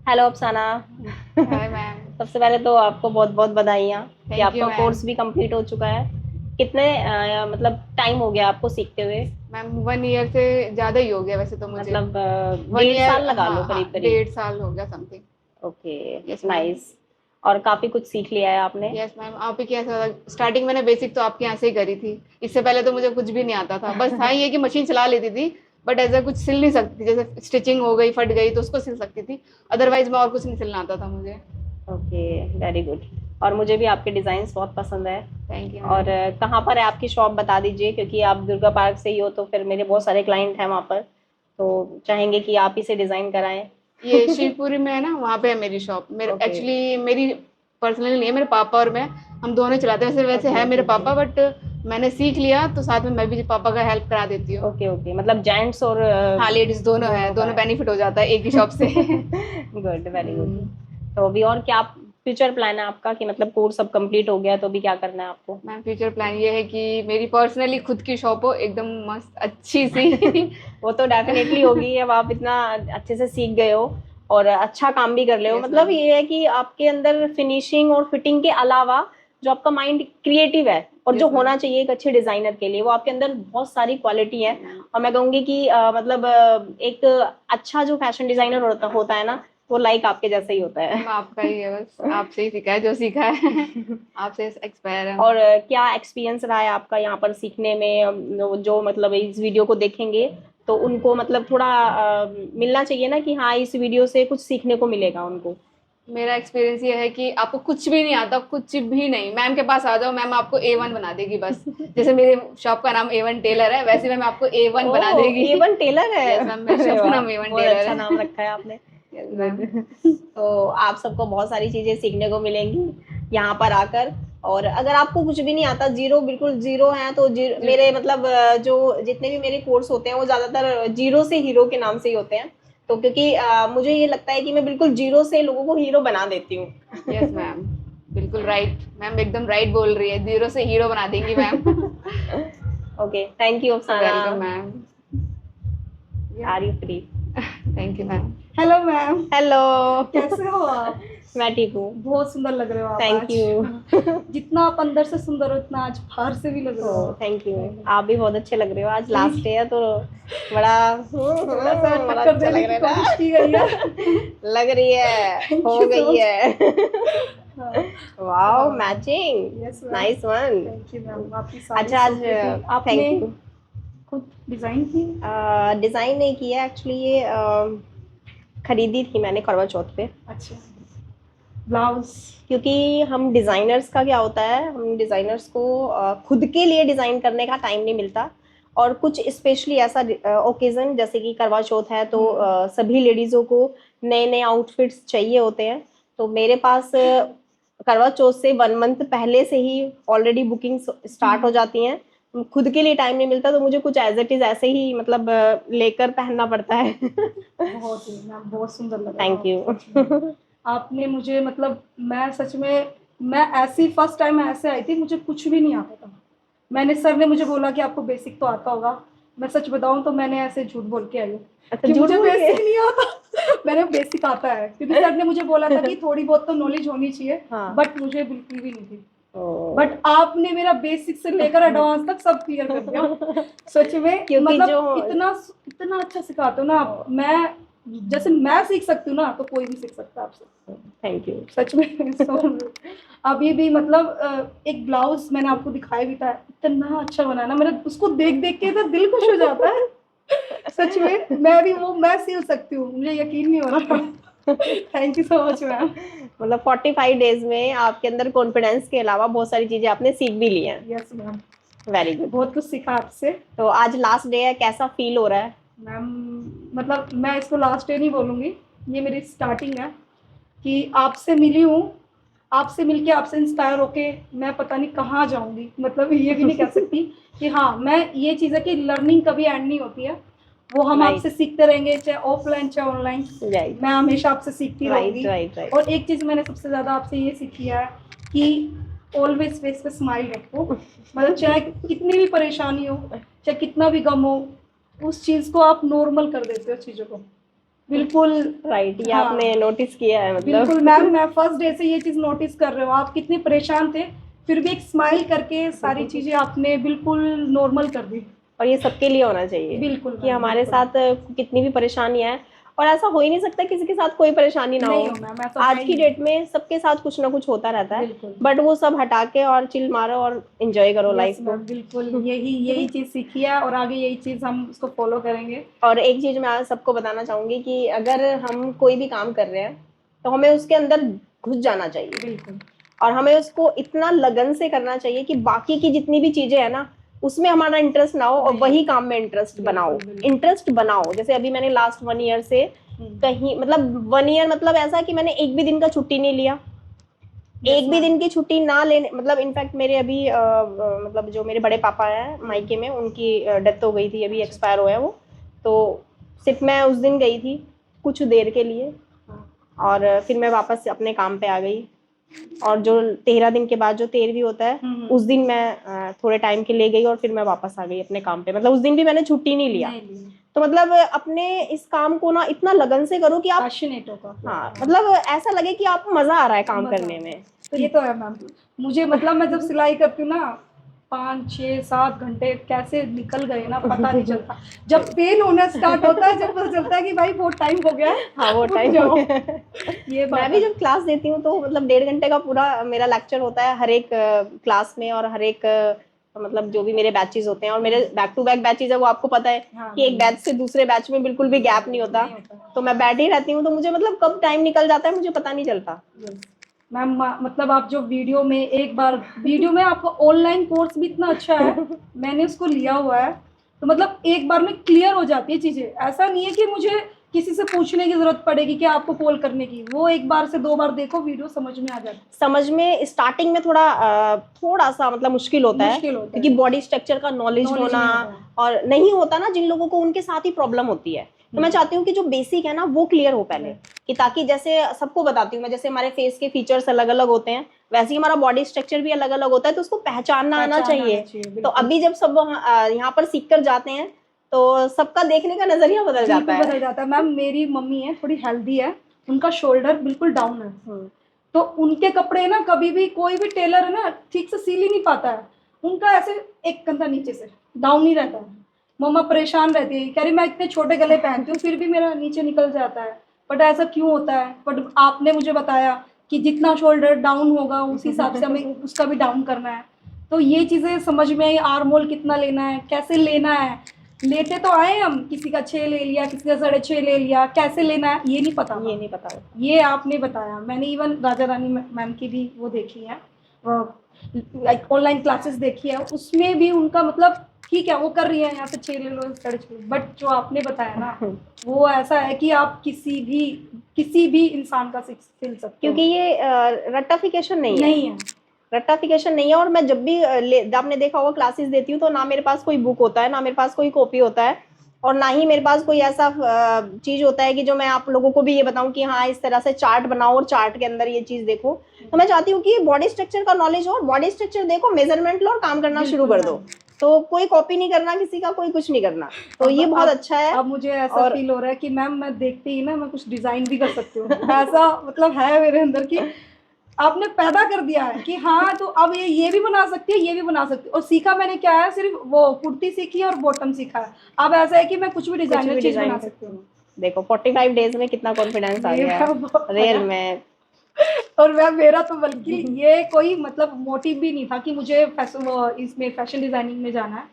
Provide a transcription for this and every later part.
Hello अफसाना। Hi ma'am. सबसे पहले तो आपको बहुत बहुत बधाइयाँ कि थैंक यू आपका मैम। कोर्स भी कंप्लीट हो चुका है। कितने मतलब टाइम हो गया आपको सीखते हुए? मैम 1 ईयर से ज़्यादा ही हो गया वैसे तो मुझे। मतलब वन 1.5 साल ईयर लगा हाँ लो हाँ, करीब करीब। 1.5 साल हो गया something. Okay. Yes ma'am. Nice. और काफी कुछ सीख लिया है आपने। यस मैम, आप ही कैसा स्टार्टिंग मैंने बेसिक तो आपके यहाँ से ही करी थी। इससे पहले तो मुझे कुछ भी नहीं आता था, बस था ये कि मशीन चला लेती थी। बट ऐसा कुछ सिल नहीं सकती, जैसे स्टिचिंग हो गई फट गई तो उसको सिल सकती थी। अदरवाइज मैं और कुछ नहीं सिलना आता था मुझे। ओके। Very good. और मुझे भी आपके डिजाइन बहुत पसंद है। थैंक यू और मैम। कहाँ पर है आपकी शॉप, बता दीजिए, क्योंकि आप दुर्गा पार्क से ही हो तो फिर मेरे बहुत सारे क्लाइंट हैं वहाँ पर, तो चाहेंगे कि आप ही से डिजाइन कराएं। ये शिवपुरी में है ना, वहाँ पे है मेरी शॉप। मेरे ओके एक्चुअली मेरी पर्सनली नहीं है, मेरे पापा और मैं हम दोनों चलाते हैं। वैसे वैसे ओके है ओके मेरे ओके पापा, बट मैंने सीख लिया तो साथ में मैं भी पापा का हेल्प करा देती हूँ। ओके ओके, मतलब जेंट्स और हाँ, लेडीज दोनों है, दोनों का दोनों है। बेनिफिट हो जाता है एक ही शॉप से। Good, very good. तो अभी और क्या फ्यूचर प्लान है आपका, कि मतलब कोर्स सब कंप्लीट हो गया तो अभी क्या करना है आपको? मैम फ्यूचर प्लान ये है कि मेरी पर्सनली खुद की शॉप हो, एकदम मस्त अच्छी सी। वो तो डेफिनेटली होगी, अब आप इतना अच्छे से सीख गए हो और अच्छा काम भी कर रहे हो। यस मतलब मैम। ये है कि आपके अंदर फिनिशिंग और फिटिंग के अलावा जो आपका माइंड क्रिएटिव है और जो यस मैम। होना चाहिए एक अच्छे डिजाइनर के लिए, वो आपके अंदर बहुत सारी क्वालिटी है। और मैं कहूंगी कि मतलब एक अच्छा जो फैशन डिजाइनर होता है ना, वो लाइक आपके जैसा ही होता मैम है। आपका ही है, बस आपसे ही सीखा है जो सीखा है। आपसे एक्सपायर है। और क्या एक्सपीरियंस रहा है आपका यहाँ पर सीखने में? जो मतलब इस वीडियो को देखेंगे तो उनको मतलब थोड़ा मिलना चाहिए ना कि हाँ, इस वीडियो से कुछ सीखने को मिलेगा उनको। मेरा एक्सपीरियंस ये है कि आपको कुछ भी नहीं आता, कुछ भी नहीं, मैम के पास आ जाओ, मैम आपको A1 बना देगी बस। जैसे मेरे शॉप का नाम A1 टेलर है, वैसे मैम आपको A1 बना ओ, देगी। A1 टेलर है। यस मैम, मेरे अरे शॉप का वाह, नाम A1 बहुत टेलर अच्छा नाम है। रखा है आपने। Yes ma'am. गुड। तो आप सबको बहुत सारी चीजें सीखने को मिलेंगी यहाँ पर आकर। और अगर आपको कुछ भी नहीं आता, जीरो, बिल्कुल जीरो है, तो जी। मेरे मतलब जो जितने भी मेरे कोर्स होते हैं वो ज्यादातर जीरो से हीरो के नाम से ही होते हैं। तो क्योंकि मुझे ये लगता है कि मैं बिल्कुल जीरो से लोगों को हीरो बना देती हूँ। यस मैम, बिल्कुल राइट मैम, एकदम राइट बोल रही है, जीरो से हीरो बना देंगी ma'am. Okay, thank you Afsana. Welcome ma'am. Yeah, are you free? Thank you ma'am. Hello ma'am. Hello. कैसे हो आप? मैं ठीक हूँ। बहुत सुंदर लग रहे हो आप थैंक आज। यू। जितना आप अंदर से सुंदर हो उतना आज बाहर से भी लग रहे हो ओ, आप। Thank you. आप भी बहुत अच्छे लग रहे हो, आज थैंक लास्ट डे है तो बड़ा थोड़ा सा बड़ा टक्कर अच्छा देने लग की रहा कोशिश है की गई है। ना। लग रही है, थैंक हो यू सो गई मच। है। हाँ। Wow, matching. Yes ma'am. Nice one. Thank you ma'am, आपकी सारी अच्छा, आज सोच देखी आपने थैंक यू। खुद डिजाइन की। डिजाइन नहीं किया एक्चुअली, ये खरीदी थी मैंने करवा चौथ पे। अच्छा। ब्लाउज। क्योंकि हम डिज़ाइनर्स का क्या होता है, हम डिज़ाइनर्स को खुद के लिए डिज़ाइन करने का टाइम नहीं मिलता। और कुछ स्पेशली ऐसा ओकेज़न जैसे कि करवा चौथ है तो सभी लेडीज़ों को नए नए आउटफिट्स चाहिए होते हैं। तो मेरे पास करवा चौथ से 1 मंथ पहले से ही ऑलरेडी बुकिंग स्टार्ट हो जाती हैं। खुद के लिए टाइम नहीं मिलता तो मुझे कुछ एज इट इज़ ऐसे ही मतलब लेकर पहनना पड़ता है। बहुत ही मैम, बहुत सुंदर लग रहे हो थैंक आप सच में। यू। आपने मुझे मतलब मैं सच में मैं ऐसी फर्स्ट टाइम ऐसे आई थी, मुझे कुछ भी नहीं आता था। मैंने सर ने मुझे बोला कि आपको बेसिक तो आता होगा। मैं सच बताऊं तो मैंने ऐसे झूठ बोल के आई हूँ अच्छा, कि झूठ मुझे बोल के? बेसिक नहीं आता। मैंने बेसिक आता है क्योंकि सर ने मुझे बोला था कि थोड़ी बहुत तो नॉलेज होनी चाहिए। हाँ। बट मुझे बिल्कुल भी नहीं थी। ओ। बट आपने मेरा बेसिक से लेकर एडवांस तक सब क्लियर कर दिया। सच में क्योंकि जो मतलब इतना इतना अच्छा सिखाते हो ना आप। मैं जैसे मैं सीख सकती हूँ ना तो कोई भी सीख सकता है आपसे। Thank you. सच में। अभी भी मतलब एक ब्लाउज मैंने आपको दिखाया भी था, इतना अच्छा बना ना, मेरा उसको देख देख के तो दिल खुश हो जाता है। सच में मैं भी वो मैं सिल सकती हूँ, मुझे यकीन नहीं हो रहा। Thank you so much ma'am. मतलब 45 डेज में आपके अंदर कॉन्फिडेंस के अलावा बहुत सारी चीजें आपने सीख भी ली हैं। Yes ma'am. Very good. बहुत कुछ सीखा आपसे। तो आज लास्ट डे है, कैसा फील हो रहा है? मैम मतलब मैं इसको लास्ट डे नहीं बोलूँगी, ये मेरी स्टार्टिंग है कि आपसे मिली हूँ। आपसे मिलके आपसे इंस्पायर होके मैं पता नहीं कहाँ जाऊँगी, मतलब ये भी नहीं कह सकती कि हाँ मैं ये चीज़ है कि लर्निंग कभी एंड नहीं होती है। वो हम राइट आपसे सीखते रहेंगे, चाहे ऑफलाइन चाहे ऑनलाइन। राइट मैं हमेशा आपसे सीखती राइट रहूँगी। Right right. और एक चीज़ मैंने सबसे ज़्यादा आपसे ये सीखी है कि ऑलवेज फेस पे स्माइल रखो। मतलब चाहे कितनी भी परेशानी हो, चाहे कितना भी गम हो, उस चीज़ को आप नॉर्मल कर देते हो चीज़ों को। बिल्कुल राइट, ये हाँ। आपने नोटिस किया है मतलब। बिल्कुल मैम, मैं फर्स्ट डे से ये चीज नोटिस कर रहे हो, आप कितने परेशान थे फिर भी एक स्माइल करके सारी चीजें आपने बिल्कुल नॉर्मल कर दी। और ये सबके लिए होना चाहिए बिल्कुल कि मैम, हमारे बिल्कुल। साथ कितनी भी परेशानियां हैं, और ऐसा हो ही नहीं सकता किसी के साथ कोई परेशानी ना नहीं हो। हो मैम, ऐसा है आज ही की नहीं। डेट में सबके साथ कुछ ना कुछ होता रहता है, बिल्कुल। बट वो सब हटा के और चिल मारो और एंजॉय करो यस लाइफ को। मैम, बिल्कुल यही चीज सीखी है और आगे यही चीज हम उसको फॉलो करेंगे। और एक चीज मैं आज सबको बताना चाहूंगी कि अगर हम कोई भी काम कर रहे हैं तो हमें उसके अंदर घुस जाना चाहिए, बिल्कुल और हमें उसको इतना लगन से करना चाहिए कि बाकी की जितनी भी चीजें है ना उसमें हमारा इंटरेस्ट ना हो, और नहीं। वही काम में इंटरेस्ट बनाओ। बिल्कुल। इंटरेस्ट बनाओ, जैसे अभी मैंने लास्ट 1 ईयर से कहीं, मतलब 1 ईयर मतलब ऐसा कि मैंने एक भी दिन का छुट्टी नहीं लिया। एक भी दिन की छुट्टी ना लेने, मतलब इनफैक्ट मेरे अभी मतलब जो मेरे बड़े पापा हैं मायके में, उनकी डेथ हो गई थी, अभी एक्सपायर हुए हैं वो। तो सिर्फ मैं उस दिन गई थी कुछ देर के लिए, और फिर मैं वापस अपने काम पे आ गई। और जो 13 दिन के बाद जो 13वीं होता है उस दिन मैं थोड़े टाइम के लिए गई और फिर मैं वापस आ गई अपने काम पे। मतलब उस दिन भी मैंने छुट्टी नहीं लिया। तो मतलब अपने इस काम को ना इतना लगन से करो कि आप पैशनेट होगा। हाँ, मतलब ऐसा लगे कि आपको मजा आ रहा है काम करने में। तो ये तो है मैम, मुझे मतलब मैं जब सिलाई करती हूँ ना 5, 6, 7 घंटे कैसे निकल गए ना पता नहीं चलता। जब पेन होना स्टार्ट होता है जब पता चलता है कि भाई बहुत टाइम हो गया है, हाँ, वो उठ टाइम जाओ। ये मैं भी जब क्लास देती हूँ तो मतलब 1.5 घंटे का पूरा मेरा लेक्चर होता है हर एक क्लास में, और हर एक मतलब जो भी मेरे बैचेस होते हैं, और मेरे बैक टू बैक बैचेस है, वो आपको पता है कि एक बैच से दूसरे बैच में बिल्कुल भी गैप नहीं होता। तो मैं बैठी रहती हूँ, तो मुझे मतलब कब टाइम निकल जाता है मुझे पता नहीं चलता। मैम मतलब आप जो वीडियो में एक बार वीडियो में आपका ऑनलाइन कोर्स भी इतना अच्छा है, मैंने उसको लिया हुआ है, तो मतलब एक बार में क्लियर हो जाती है चीज़ें। ऐसा नहीं है कि मुझे किसी से पूछने की जरूरत पड़ेगी कि आपको कॉल करने की, वो एक बार से 2 बार देखो वीडियो समझ में आ जाता है। समझ में स्टार्टिंग में थोड़ा सा मतलब मुश्किल होता है, क्योंकि बॉडी स्ट्रक्चर का नॉलेज होना और नहीं होता ना जिन लोगों को, उनके साथ ही प्रॉब्लम होती है। तो मैं चाहती हूँ कि जो बेसिक है ना वो क्लियर हो पहले, कि ताकि जैसे सबको बताती हूँ मैं, जैसे हमारे फेस के फीचर्स अलग अलग होते हैं वैसे ही हमारा बॉडी स्ट्रक्चर भी अलग अलग होता है, तो उसको पहचानना आना चाहिए। तो अभी जब सब यहाँ पर सीख कर जाते हैं तो सबका देखने का नजरिया बदल जाता है। मैम मेरी मम्मी है थोड़ी हेल्दी है, उनका शोल्डर बिल्कुल डाउन है, तो उनके कपड़े ना कभी भी कोई भी टेलर है ना ठीक से सिल ही नहीं पाता है, उनका ऐसे एक कंधा नीचे से डाउन ही रहता है। मम्मा परेशान रहती है, कह रही मैं इतने छोटे गले पहनती हूँ फिर भी मेरा नीचे निकल जाता है, बट ऐसा क्यों होता है? बट आपने मुझे बताया कि जितना शोल्डर डाउन होगा उस हिसाब से हमें उसका भी डाउन करना है। तो ये चीज़ें समझ में आई, आर्म होल कितना लेना है, कैसे लेना है। लेते तो आए हम, किसी का 6 ले लिया, किसी का 6.5 ले लिया, कैसे लेना है ये नहीं पता। ये नहीं पता, ये आपने बताया। मैंने इवन राजा रानी मैम की भी वो देखी है, ऑनलाइन क्लासेस देखी है, उसमें भी उनका मतलब ठीक है वो कर रही है यहाँ पे 6 ले लो 6.5, बट जो आपने बताया ना वो ऐसा है कि आप किसी भी इंसान का सिल सकते हो, क्योंकि ये रट्टाफिकेशन नहीं है। रट्टाफिकेशन नहीं है। और मैं जब भी आपने देखा होगा क्लासेस देती हूँ तो ना मेरे पास कोई बुक होता है, ना मेरे पास कोई कॉपी होता है, और ना ही मेरे पास कोई ऐसा चीज होता है कि जो मैं आप लोगों को भी ये बताऊं कि हाँ इस तरह से चार्ट बनाओ और चार्ट के अंदर ये चीज देखो। तो मैं चाहती हूँ कि बॉडी स्ट्रक्चर का नॉलेज हो, बॉडी स्ट्रक्चर देखो, मेजरमेंट लो और काम करना शुरू कर दो। तो कोई कॉपी नहीं करना किसी का, कोई कुछ नहीं करना। तो ये बहुत अच्छा है। अब मुझे ऐसा फील हो रहा है कि मैम मैं देखती ही ना मैं कुछ डिजाइन भी कर सकती हूँ, ऐसा मतलब है मेरे अंदर की आपने पैदा कर दिया है कि हाँ तो अब ये भी बना सकती है, ये भी बना सकती है। और सीखा मैंने क्या है, सिर्फ वो कुर्ती सीखी और बॉटम सीखा है। अब ऐसा है कि मैं कुछ भी डिजाइनर चीज बना सकती हूँ। देखो 45 डेज में कितना कॉन्फिडेंस आ गया है रियल में। और मेरा तो बल्कि ये कोई मतलब मोटिव भी नहीं था कि मुझे इसमें फैशन डिजाइनिंग में जाना है।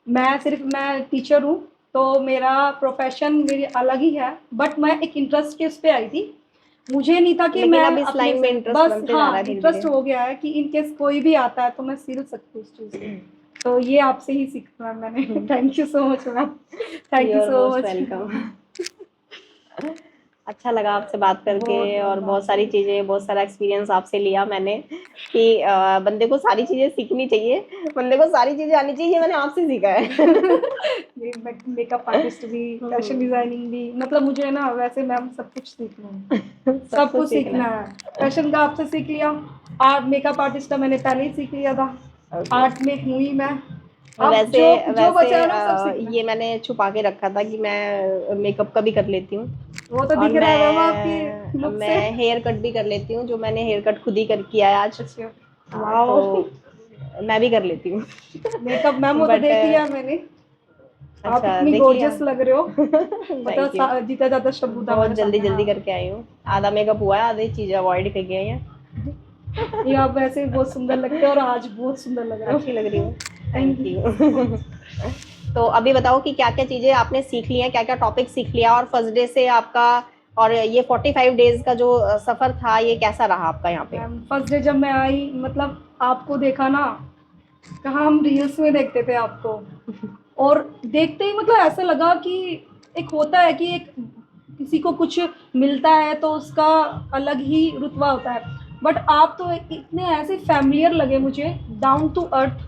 मैं टीचर हूँ तो मेरा प्रोफेशन मेरी अलग ही है, बट मैं एक इंटरेस्ट के उस पर आई थी। मुझे नहीं था कि मैं अब इस लाइन में इंटरेस्ट बनते जा रहा है, इंटरेस्ट हो गया है कि इन केस कोई भी आता है तो मैं सिल सकती हूँ इस चीज। तो ये आपसे ही सीखा मैंने। Thank you so much ma'am, thank you so much, welcome. अच्छा लगा आपसे बात करके, और बहुत सारी चीज़ें, बहुत सारा एक्सपीरियंस आपसे लिया मैंने कि बंदे को सारी चीज़ें सीखनी चाहिए, बंदे को सारी चीज़ें आनी चाहिए। मैंने आपसे सीखा है। मेकअप आर्टिस्ट भी, फैशन डिजाइनिंग भी, मतलब मुझे ना वैसे मैम सब कुछ सीखना है। सब कुछ सीखना है। फैशन का आपसे सीख लिया, आर्ट मेकअप आर्टिस्ट का मैंने पहले ही सीख लिया था, आर्ट में हुई मैं। वैसे जो बचा ना सब ये मैंने छुपा के रखा था कि मैं मेकअप का भी कर लेती हूँ, वो तो और दिख रहा है मैम आपकी लुक से। मैं हेयर कट भी कर लेती हूँ, जो मैंने हेयर कट खुद ही कर किया है आज। अच्छा, तो मैं भी कर लेती हूँ। मेकअप मैम वो तो But, देख लिया मैंने। आप अच्छा, इतनी देख गॉर्जियस लिया। लग रहे हो, थैंक यू। मतलब जितना ज्यादा शब्द था बहुत हमारे जल्दी सामने। जल्दी हाँ, करके आई हूँ। आधा मेकअप हुआ है, आधी चीजें अवॉइड कर गई हैं। ये आप वैसे भी बहुत सुंदर लगते हो और आज बहुत सुंदर लग रहे हो। अच्छी लग रही हूँ। Thank thank you. तो अभी बताओ कि क्या क्या चीजें आपने सीख ली हैं, क्या क्या टॉपिक सीख लिया, और फर्स्ट डे से आपका और ये 45 डेज का जो सफर था, ये कैसा रहा आपका यहाँ पे? मैम फर्स्ट डे जब मैं आई, मतलब आपको देखा ना, कहाँ हम रील्स में देखते थे आपको, और देखते ही मतलब ऐसा लगा कि एक होता है कि एक किसी को कुछ मिलता है तो उसका अलग ही रुतबा होता है, बट आप तो इतने ऐसे फैमिलियर लगे मुझे, डाउन टू अर्थ,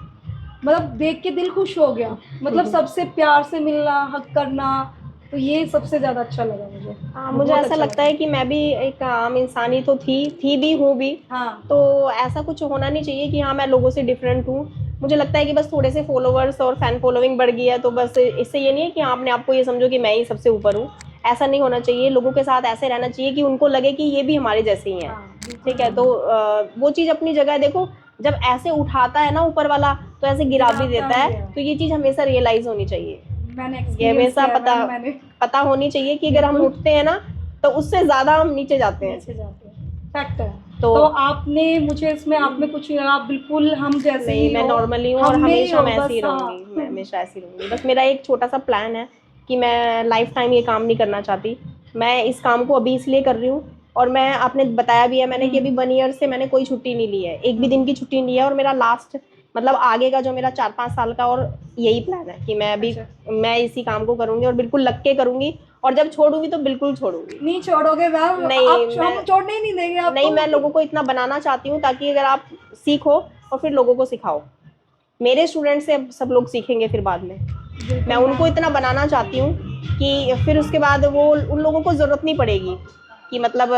मतलब देख के दिल खुश हो गया, मतलब सबसे प्यार से मिलना, हक करना, तो ये सबसे ज़्यादा अच्छा लगा मुझे। मुझे बहुत ऐसा अच्छा लगता लगा। है कि मैं भी एक आम इंसान ही तो थी भी, हूँ भी। हाँ, तो ऐसा कुछ होना नहीं चाहिए कि हाँ मैं लोगों से डिफरेंट हूँ। मुझे लगता है कि बस थोड़े से फॉलोवर्स और फैन फॉलोइंग बढ़ गई है, तो बस इससे ये नहीं है कि आपने आपको ये समझो कि मैं ही सबसे ऊपर हूँ। ऐसा नहीं होना चाहिए। लोगों के साथ ऐसे रहना चाहिए कि उनको लगे कि ये भी हमारे जैसे ही हैं। हाँ, बिल्कुल ठीक है, तो वो चीज़ अपनी जगह है। देखो, जब ऐसे उठाता है ना ऊपर वाला, तो ऐसे गिरा भी गिराता देता भी है। है। तो ये चीज़ हमेशा रियलाइज होनी चाहिए। मैंने ये एक्सपीरियंस हमेशा किया है पता मैम, मैंने पता होनी चाहिए कि अगर हम बिल्कुल उठते हैं ना, तो उससे ज्यादा हम नीचे जाते हैं। नीचे जाते हैं, फैक्ट है। तो तो आपने मुझे इसमें आप में कुछ नहीं लगा, आप बिल्कुल हम जैसे नहीं, ही मैं हो, नॉर्मली हूँ और हम में ही हमेशा हो मैं ऐसी बस। ही हाँ, रहूंगी। मैं हमेशा ऐसी रहूंगी। बस मेरा एक छोटा सा प्लान है कि मैं लाइफ टाइम ये काम नहीं करना चाहती। मैं इस काम को अभी इसलिए कर रही हूँ, और मैं आपने बताया भी है मैंने कि अभी 1 ईयर से मैंने कोई छुट्टी नहीं ली है, एक भी दिन की छुट्टी नहीं है। और मेरा लास्ट मतलब आगे का जो मेरा 4-5 साल का और यही प्लान है कि मैं अभी अच्छा। मैं इसी काम को करूंगी और बिल्कुल लग के करूंगी। और जब छोड़ूंगी तो बिल्कुल छोड़ूंगी नहीं छोड़ोगे मैम, नहीं। आप मैं हम छोड़ने ही नहीं देंगे नहीं, मैं आपको। लोगों को इतना बनाना चाहती हूँ ताकि अगर आप सीखो और फिर लोगों को सिखाओ। मेरे स्टूडेंट से अब सब लोग सीखेंगे फिर बाद में। मैं उनको इतना बनाना चाहती हूँ कि फिर उसके बाद वो उन लोगों को ज़रूरत नहीं पड़ेगी कि मतलब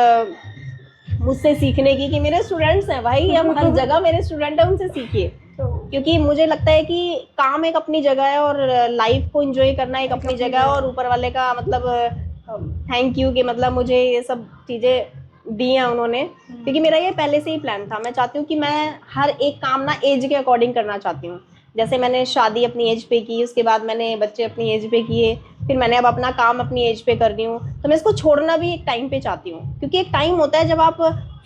मुझसे सीखने की, कि मेरे स्टूडेंट्स हैं भाई, हम हर जगह मेरे स्टूडेंट हैं, उनसे सीखिए। क्योंकि मुझे लगता है कि काम एक अपनी जगह है और लाइफ को एंजॉय करना एक अपनी जगह है। और ऊपर वाले का मतलब थैंक यू कि मतलब मुझे ये सब चीज़ें दी हैं उन्होंने। क्योंकि मेरा ये पहले से ही प्लान था। मैं चाहती हूँ कि मैं हर एक काम ना एज के अकॉर्डिंग करना चाहती हूँ। जैसे मैंने शादी अपनी एज पे की, उसके बाद मैंने बच्चे अपनी एज पे किए, फिर मैंने अब अपना काम अपनी एज पे कर रही हूँ। तो मैं इसको छोड़ना भी एक टाइम पे चाहती हूँ, क्योंकि एक टाइम होता है जब आप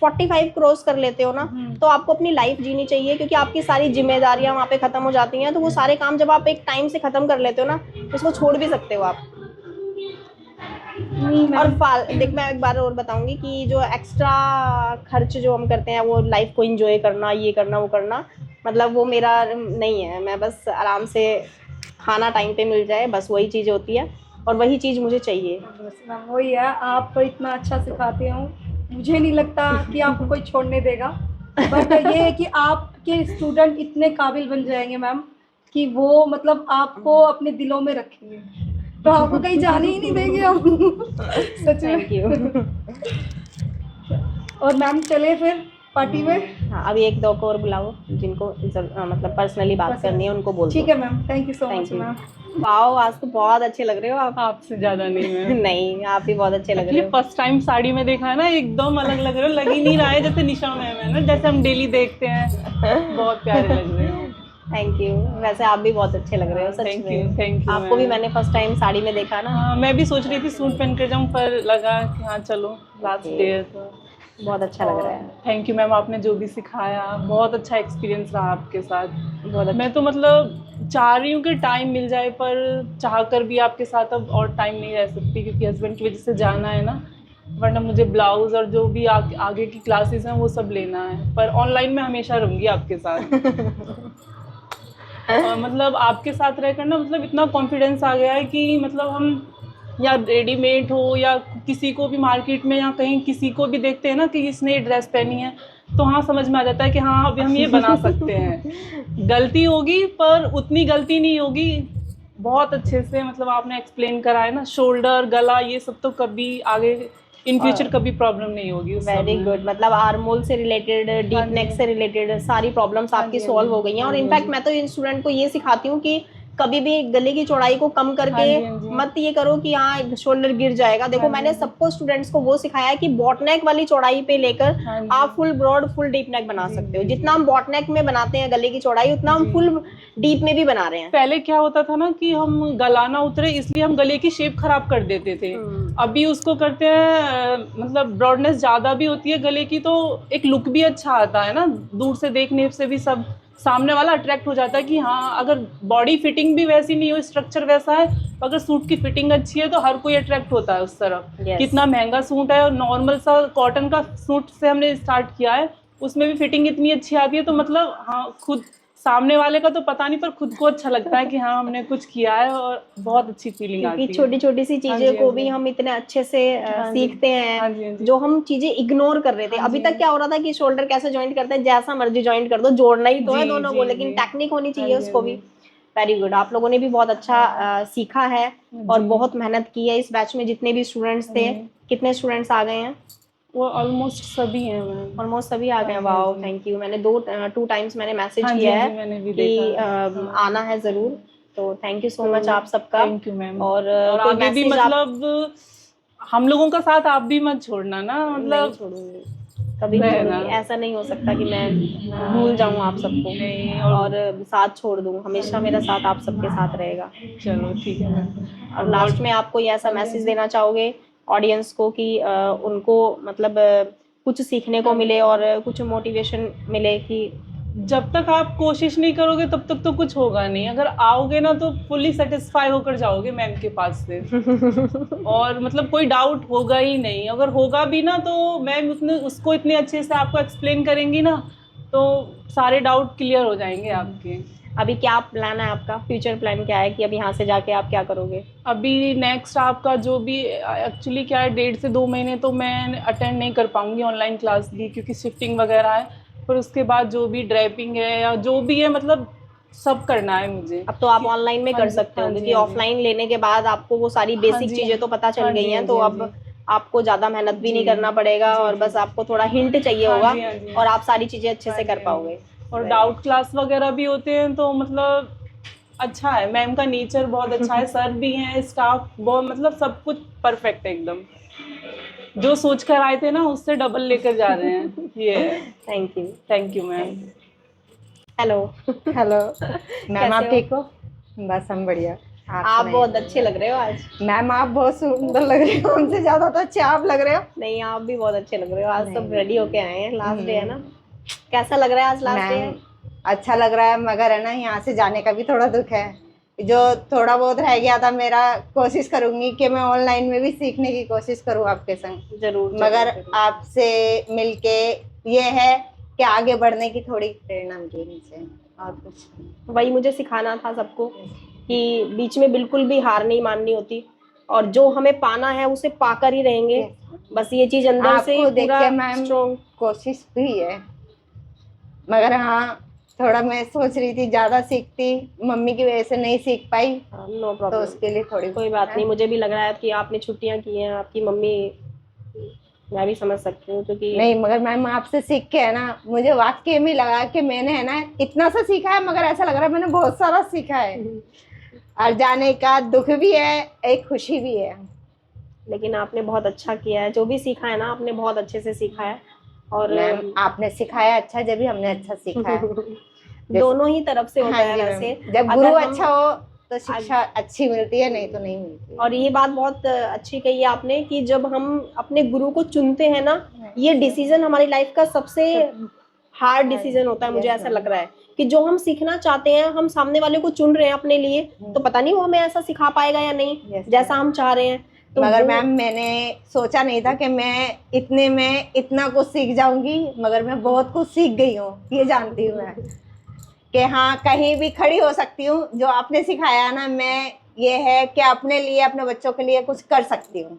45 क्रॉस कर लेते हो ना, तो आपको अपनी लाइफ जीनी चाहिए, क्योंकि आपकी सारी जिम्मेदारियां वहाँ पे खत्म हो जाती हैं। तो वो सारे काम जब आप एक टाइम से खत्म कर लेते हो ना, तो उसको छोड़ भी सकते हो आप। और देख, मैं एक बार और बताऊंगी कि जो एक्स्ट्रा खर्च जो हम करते हैं, वो लाइफ को एंजॉय करना, ये करना वो करना, मतलब वो मेरा नहीं है। मैं बस आराम से खाना टाइम पे मिल जाए, बस वही चीज़ होती है और वही चीज़ मुझे चाहिए। बस मैम वही है, आप इतना अच्छा सिखाते हो, मुझे नहीं लगता कि आपको कोई छोड़ने देगा, बट ये है कि आपके स्टूडेंट इतने काबिल बन जाएंगे मैम कि वो मतलब आपको अपने दिलों में रखेंगे, तो आपको कहीं जाने ही नहीं देंगे हम। सच थैंक में। यू। और मैम चले फिर पार्टी में। हाँ, अभी 1-2 को और बुलाओ जिनको मतलब पर्सनली बात करनी है, उनको बोल दो। ठीक है ma'am, thank you so thank much you. Ma'am. Wow, आज तो बहुत अच्छे लग रहे हो आप। आपसे ज्यादा नहीं मैं नहीं, आप भी बहुत अच्छे लग रहे एक्चुअली हो। फर्स्ट टाइम साड़ी में देखा है ना, एकदम अलग लग रहे हो। लग ही नहीं रहा है जैसे निशा मैम है ना, जैसे हम डेली देखते हैं। बहुत प्यारे लग रहे हो। Thank you. वैसे आप भी बहुत अच्छे लग रहे हो सच थैंक में। You, thank you. आपको भी मैंने फर्स्ट टाइम साड़ी में देखा ना। हाँ, मैं भी सोच रही थी सूट पहन कर जाऊँ, पर लगा कि हाँ चलो लास्ट डे है तो। बहुत अच्छा लग रहा है। थैंक यू मैम, आपने जो भी सिखाया बहुत अच्छा एक्सपीरियंस रहा आपके साथ। बहुत अच्छा। मैं तो मतलब चाह रही हूँ कि टाइम मिल जाए, पर चाह कर भी आपके साथ अब और टाइम नहीं रह सकती, क्योंकि हस्बैंड की वजह से जाना है ना। वरना मुझे ब्लाउज़ और जो भी आगे की क्लासेस हैं वो सब लेना है, पर ऑनलाइन में हमेशा रहूँगी आपके साथ। और मतलब आपके साथ रहकर ना, मतलब इतना कॉन्फिडेंस आ गया है कि मतलब हम या रेडीमेड हो या किसी को भी मार्केट में या कहीं किसी को भी देखते हैं ना कि इसने ये ड्रेस पहनी है, तो हाँ समझ में आ जाता है कि हाँ अभी हम ये बना सकते हैं। गलती होगी पर उतनी गलती नहीं होगी। बहुत अच्छे से मतलब आपने एक्सप्लेन करा है ना, शोल्डर गला ये सब तो कभी आगे इन फ्यूचर कभी प्रॉब्लम नहीं होगी। Very good. मतलब आर्मोल से रिलेटेड, डीप नेक से रिलेटेड सारी प्रॉब्लम्स आपकी सॉल्व हो गई हैं। और इनफैक्ट मैं तो इन स्टूडेंट को ये सिखाती हूँ कि कभी भी गले की चौड़ाई को कम करके हाँ जी, हाँ जी। मत ये करो कि हाँ शोल्डर गिर जाएगा। देखो हाँ जी, मैंने हाँ जी। सबको स्टूडेंट्स को वो सिखाया है कि बॉट नेक वाली चौड़ाई पे लेकर हाँ जी। आप full broad full deep neck बना जी, सकते हो। जी, जितना हम बॉट नेक में बनाते हैं गले की चौड़ाई, उतना हम जी। फुल डीप में भी बना रहे हैं। पहले क्या होता था ना कि हम गला ना उतरे इसलिए हम गले की शेप खराब कर देते थे। अभी उसको करते हैं मतलब ब्रॉडनेस ज्यादा भी होती है गले की, तो एक लुक भी अच्छा आता है ना, दूर से देखने से भी सब सामने वाला अट्रैक्ट हो जाता है कि हाँ, अगर बॉडी फिटिंग भी वैसी नहीं हो, स्ट्रक्चर वैसा है, तो अगर सूट की फिटिंग अच्छी है तो हर कोई अट्रैक्ट होता है उस तरफ। Yes. कितना महंगा सूट है और नॉर्मल सा कॉटन का सूट से हमने स्टार्ट किया है, उसमें भी फिटिंग इतनी अच्छी आती है, तो मतलब हाँ, खुद सामने वाले का तो पता नहीं पर खुद को अच्छा लगता है कि हाँ हमने कुछ किया है और बहुत अच्छी फीलिंग आती है। क्योंकि छोटी छोटी सी हाँ चीजें जी, को हाँ भी जी। हम इतने अच्छे से हाँ जी। सीखते हाँ हैं, जी, हाँ जी। जो हम चीजें इग्नोर कर रहे थे। हाँ अभी जी। तक क्या हो रहा था कि शोल्डर कैसे जॉइंट करते हैं, जैसा मर्जी जॉइंट कर दो, जोड़ना ही तो है जी, दोनों जी, को, लेकिन जी। टेक्निक होनी चाहिए हाँ जी, उसको हाँ भी। जी। वेरी गुड, आप लोगों ने भी बहुत अच्छा सीखा है और जी। बहुत मेहनत की है। इस बैच में जितने भी स्टूडेंट्स थे, जी। कितने स्टूडेंट्स आ गए हैं? वो ऑलमोस्ट सभी हैं मैम। ऑलमोस्ट सभी आ गए हैं। हाँ वाओ, जी। Thank you. मैंने टू टाइम्स मैंने मैसेज हाँ जी, किया हाँ है जी, मैंने भी कि देखा। हाँ। आना है जरूर। तो थैंक यू सो मच आप सबका। Thank you ma'am. और कोई आगे भी मैसेज आप? मतलब हम लोगों का साथ आप भी मत छोड़ना ना, नहीं मतलब छोड़ूंगी, कभी नहीं रहना। छोड़ूंगी। ऐसा नहीं हो सकता कि मैं भूल जाऊं आप सबको नहीं, और साथ छोड़ दूं। हमेशा मेरा साथ आप सबके साथ रहेगा। चलो ठीक है मैम। और लास्ट में आप कोई ऐसा हाँ जी, मैसेज हाँ जी। देना चाहोगे ऑडियंस को कि उनको मतलब कुछ सीखने को मिले और कुछ मोटिवेशन मिले कि जब तक आप कोशिश नहीं करोगे तब तक तो कुछ होगा नहीं। अगर आओगे ना तो फुल्ली सेटिस्फाई होकर जाओगे मैम के पास से और मतलब कोई डाउट होगा ही नहीं। अगर होगा भी ना तो मैम उसको इतने अच्छे से आपको एक्सप्लेन करेंगी ना, तो सारे डाउट क्लियर हो जाएंगे आपके। अभी क्या प्लान है आपका? फ्यूचर प्लान क्या है कि अभी यहाँ से जाके आप क्या करोगे? अभी नेक्स्ट आपका जो भी एक्चुअली क्या है, 1.5 से 2 महीने तो मैं अटेंड नहीं कर पाऊंगी ऑनलाइन क्लास भी, क्योंकि शिफ्टिंग वगैरह है। पर उसके बाद जो भी ड्राइपिंग है या जो भी है मतलब सब करना है मुझे। अब तो आप ऑनलाइन में हाँ कर जी, सकते हो, हाँ जी, क्योंकि हाँ जी। ऑफलाइन लेने के बाद आपको वो सारी हाँ बेसिक जी, चीजें तो पता चल हाँ गई जी, हैं, हाँ तो जी, हाँ अब जी। आपको ज्यादा मेहनत भी नहीं जी, करना पड़ेगा जी, और जी। बस आपको थोड़ा हिंट चाहिए हाँ होगा जी, हाँ जी। और आप सारी चीजें अच्छे हाँ से जी, कर हाँ पाओगे। जी। और डाउट क्लास वगैरह भी होते हैं तो मतलब अच्छा है, मैम का नेचर बहुत अच्छा है, सर भी हैं, स्टाफ बहुत मतलब सब कुछ परफेक्ट है एकदम। जो सोच कर आए थे ना उससे डबल लेकर जा रहे हैं। ये है। Thank you ma'am. Hello. Hello ma'am, आप कैसे हो? ठीक हो? बस हम बढ़िया। आप बहुत अच्छे लग रहे हो आज। मैम आप बहुत सुंदर लग रहे हो, हमसे ज्यादा तो अच्छे आप लग रहे हो। नहीं, आप भी बहुत अच्छे लग रहे हो। आज सब नहीं। रेडी होके आए हैं, लास्ट डे है ना। कैसा लग रहा है आज लास्ट डे है? मैम अच्छा लग रहा है, मगर है ना यहाँ से जाने का भी थोड़ा दुख है। जो थोड़ा बहुत रह गया था मेरा, कोशिश करूंगी कि मैं ऑनलाइन में भी सीखने की कोशिश करूँ आपके संग। जरूर मगर जरूर। आपसे मिलके ये है कि आगे बढ़ने की थोड़ी प्रेरणा मिली मुझे, और कुछ वही मुझे सिखाना था सबको कि बीच में बिल्कुल भी हार नहीं माननी होती और जो हमें पाना है उसे पाकर ही रहेंगे। बस ये चीज अंदर से आपको देख पूरा के मैम स्ट्रॉन्ग। कोशिश हुई है, मगर हाँ थोड़ा मैं सोच रही थी ज्यादा सीखती, मम्मी की वजह से नहीं सीख पाई, नो तो प्रॉब्लम, उसके लिए थोड़ी कोई बात नहीं। मुझे भी लग रहा है कि आपने छुट्टियां की हैं, आपकी मम्मी, मैं भी समझ सकती हूँ क्योंकि नहीं, मगर मैम आपसे सीख के है ना मुझे वाकई में लगा कि मैंने है ना इतना सा सीखा है, मगर ऐसा लग रहा है मैंने बहुत सारा सीखा है। और जाने का दुख भी है, एक खुशी भी है। लेकिन आपने बहुत अच्छा किया है, जो भी सीखा है ना आपने बहुत अच्छे से सीखा है। और मैम आपने सिखाया अच्छा, जब भी हमने अच्छा सीखा है। दोनों ही तरफ से होता हाँ है जी वैसे। मैम, जब गुरु अगर हम- अच्छा हो तो शिक्षा अच्छी मिलती है, नहीं तो नहीं मिलती। और ये बात बहुत अच्छी कही है आपने कि जब हम अपने गुरु को चुनते हैं ना, ये डिसीजन हमारी लाइफ का सबसे हार्ड डिसीजन होता है। मुझे ऐसा लग रहा है कि जो हम सीखना चाहते हैं, हम सामने वाले को चुन रहे हैं अपने लिए, तो पता नहीं वो हमें ऐसा सिखा पाएगा या नहीं जैसा हम चाह रहे हैं। तो मगर मैम मैंने सोचा नहीं था कि मैं इतने में इतना कुछ सीख जाऊंगी, मगर मैं बहुत कुछ सीख गई हूँ। ये जानती हूँ मैं कि हाँ कहीं भी खड़ी हो सकती हूँ। जो आपने सिखाया ना, मैं ये है कि अपने लिए, अपने बच्चों के लिए कुछ कर सकती हूँ,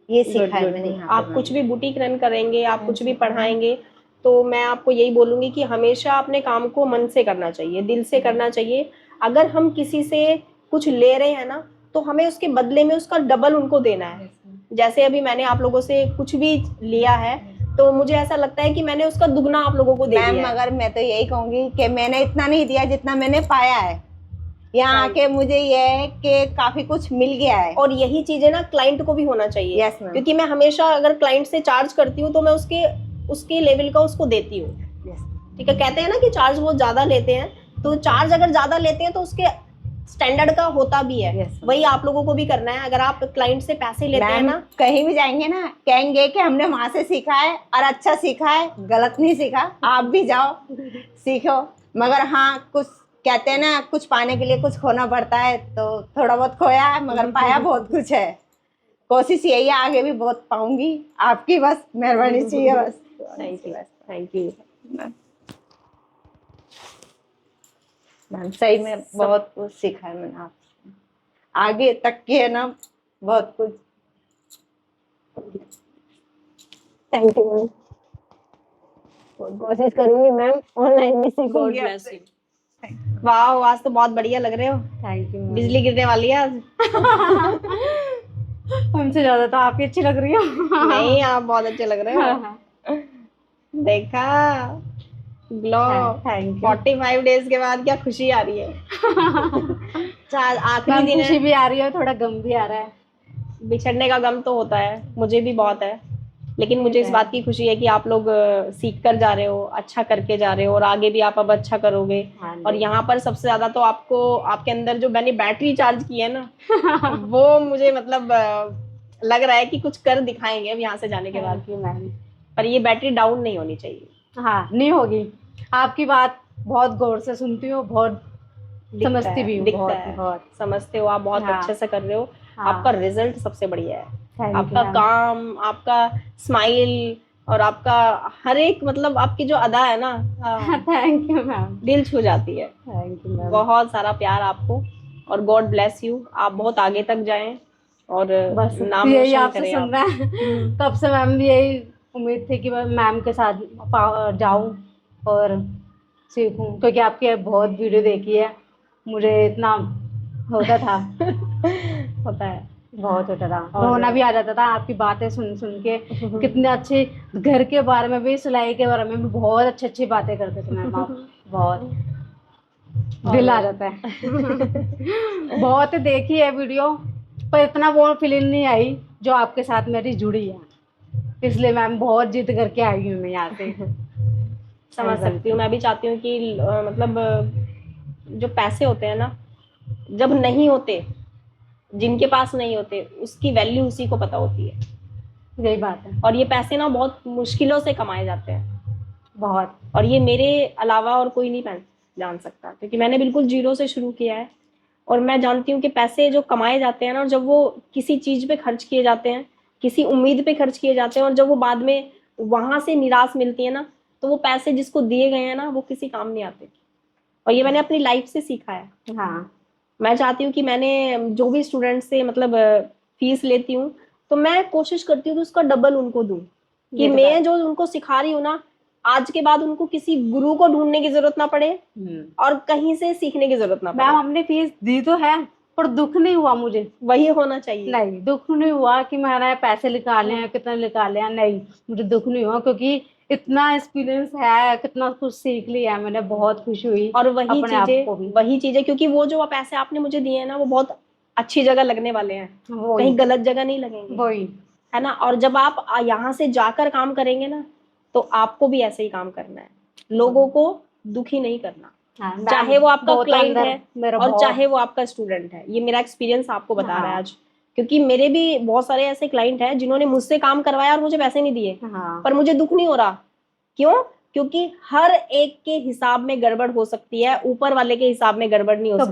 ये सीखा है मैंने यहाँ पे। आप कुछ भी बुटीक रन करेंगे, आप कुछ भी पढ़ाएंगे, तो मैं आपको यही बोलूंगी कि हमेशा अपने काम को मन से करना चाहिए, दिल से करना चाहिए। अगर हम किसी से कुछ ले रहे हैं ना, तो हमें उसके बदले में उसका डबल उनको देना है। जैसे अभी मैंने आप लोगों से कुछ भी लिया है, तो मुझे ऐसा लगता है कि मैंने उसका दुगना आप लोगों को दे दिया है। मगर मैं तो यही कहूंगी कि मैंने इतना नहीं दिया जितना मैंने पाया है। यहाँ आके मुझे ये है कि काफी कुछ मिल गया है। और यही चीजें ना क्लाइंट को भी होना चाहिए। Yes ma'am. क्योंकि मैं हमेशा अगर क्लाइंट से चार्ज करती हूँ तो मैं उसके लेवल का उसको देती हूँ। ठीक है, कहते हैं ना कि चार्ज बहुत ज्यादा लेते हैं, तो चार्ज अगर ज्यादा लेते हैं तो उसके स्टैंडर्ड का होता भी है। Yes, वही आप लोगों को भी करना है। अगर आप क्लाइंट से पैसे लेते हैं मैम ना, कहीं भी जाएंगे ना कहेंगे कि हमने वहां से सीखा है और अच्छा सीखा है, गलत नहीं सीखा, आप भी जाओ सीखो। मगर हाँ, कुछ कहते हैं ना, कुछ पाने के लिए कुछ खोना पड़ता है, तो थोड़ा बहुत खोया है मगर पाया बहुत कुछ है। कोशिश यही है, आगे भी बहुत पाऊंगी, आपकी बस मेहरबानी चाहिए बस। Thank you. मैम सही में बहुत कुछ सीखा है मैंने आपसे, आगे तक के है ना बहुत कुछ। Thank you ma'am. कोशिश करूंगी मैम, ऑनलाइन भी सीखूंगी। वाह, आज तो बहुत बढ़िया लग रहे हो। Thank you. बिजली गिरने वाली है आज। हमसे ज्यादा तो आप ही अच्छी लग रही हो। नहीं, आप बहुत अच्छे लग रहे हो। देखा, ग्लो। Thank you. 45 डेज के बाद क्या खुशी आ रही है। आखिरी मैम दिन खुशी है, भी आ रही है, थोड़ा गम भी आ रहा है। बिछड़ने का गम तो होता है, मुझे भी बहुत है। लेकिन मुझे इस बात की खुशी है कि आप लोग सीख कर जा रहे हो, अच्छा करके जा रहे हो, और आगे भी आप अब अच्छा करोगे। और यहाँ पर सबसे ज्यादा तो आपको, आपके अंदर जो मैंने बैटरी चार्ज की है ना, वो मुझे मतलब लग रहा है कि कुछ कर दिखाएंगे अब यहाँ से जाने के बाद। मैम पर ये बैटरी डाउन नहीं होनी चाहिए। हाँ, नहीं होगी। आपकी बात बहुत गौर से सुनती हूँ, बहुत समझती भी हूँ, दिखता बहुत है, बहुत। समझते हो आप, बहुत हाँ। अच्छे से कर रहे हो। हाँ। आपका रिजल्ट सबसे बढ़िया है। Thank you, आपका मैम। काम, आपका स्माइल, और आपका हर एक, मतलब आपकी जो अदा है ना, थैंक यू मैम। दिल छू जाती है। Thank you ma'am. बहुत सारा प्यार आपको, और गॉड ब्लेस यू। आप बहुत आगे तक जाएं और बस नाम यही रोशन आपसे करें सुन आप। रहा है। तब से मैम यही उम्मीद थी कि मैं मैम के साथ जाऊं और सीखूं, क्योंकि आपकी बहुत वीडियो देखी है, मुझे इतना होता था। होता है। बहुत होता था, और- रोना भी आ जाता था आपकी बातें सुन सुन के। कितने अच्छे घर के बारे में भी, सिलाई के बारे में भी बहुत अच्छी अच्छी बातें करते थे मैम आप। बहुत दिल आ जाता है। बहुत देखी है वीडियो, पर इतना वो फीलिंग नहीं आई जो आपके साथ मेरी जुड़ी है, इसलिए मैम बहुत जिद करके आई हूँ मैं यहाँ से। समझ सकती हूँ। मैं भी चाहती हूँ कि मतलब जो पैसे होते हैं ना, जब नहीं होते, जिनके पास नहीं होते, उसकी वैल्यू उसी को पता होती है। यही बात है। और ये पैसे ना बहुत मुश्किलों से कमाए जाते हैं, बहुत। और ये मेरे अलावा और कोई नहीं जान सकता, क्योंकि मैंने बिल्कुल जीरो से शुरू किया है। और मैं जानती हूँ कि पैसे जो कमाए जाते हैं ना, और जब वो किसी चीज पे खर्च किए जाते हैं, किसी उम्मीद पे खर्च किए जाते हैं, और जब वो बाद में वहां से निराश मिलती है ना, तो वो पैसे जिसको दिए गए हैं ना, वो किसी काम नहीं आते। और ये मैंने अपनी लाइफ से सीखा है। हाँ। मैं चाहती हूँ कि मैंने जो भी स्टूडेंट से मतलब फीस लेती हूँ, तो मैं कोशिश करती हूँ कि उसका डबल उनको दूं, कि मैं जो उनको सिखा रही हूँ ना, आज के बाद उनको किसी गुरु को ढूंढने की जरूरत ना पड़े, और कहीं से सीखने की जरूरत ना पड़े। मैम हमने फीस दी तो है, पर दुख नहीं हुआ मुझे। वही होना चाहिए। नहीं, दुख नहीं हुआ कि मैंने पैसे निकाले हैं, कितने निकाले हैं, नहीं, मुझे दुख नहीं हुआ, क्योंकि इतना एक्सपीरियंस है, कितना कुछ सीख लिया है मैंने, बहुत खुशी हुई। और वही अपने चीजें, क्योंकि वो जो पैसे आपने मुझे दिए हैं ना, वो बहुत अच्छी जगह लगने वाले हैं, कहीं गलत जगह नहीं लगेंगे, वही है ना। और जब आप यहाँ से जाकर काम करेंगे ना, तो आपको भी ऐसे ही काम करना है, लोगों को दुखी नहीं करना। हाँ, चाहे वो आपका क्लाइंट है मेरा और चाहे वो आपका स्टूडेंट है। ये मेरा एक्सपीरियंस आपको बता रहा है आज, क्योंकि मेरे भी बहुत सारे ऐसे क्लाइंट हैं जिन्होंने मुझसे काम करवाया और मुझे पैसे नहीं दिए, पर मुझे दुख नहीं हो रहा। क्यों? क्योंकि हर एक के हिसाब में गड़बड़ हो सकती है, ऊपर वाले के हिसाब में गड़बड़ नहीं हो सकती,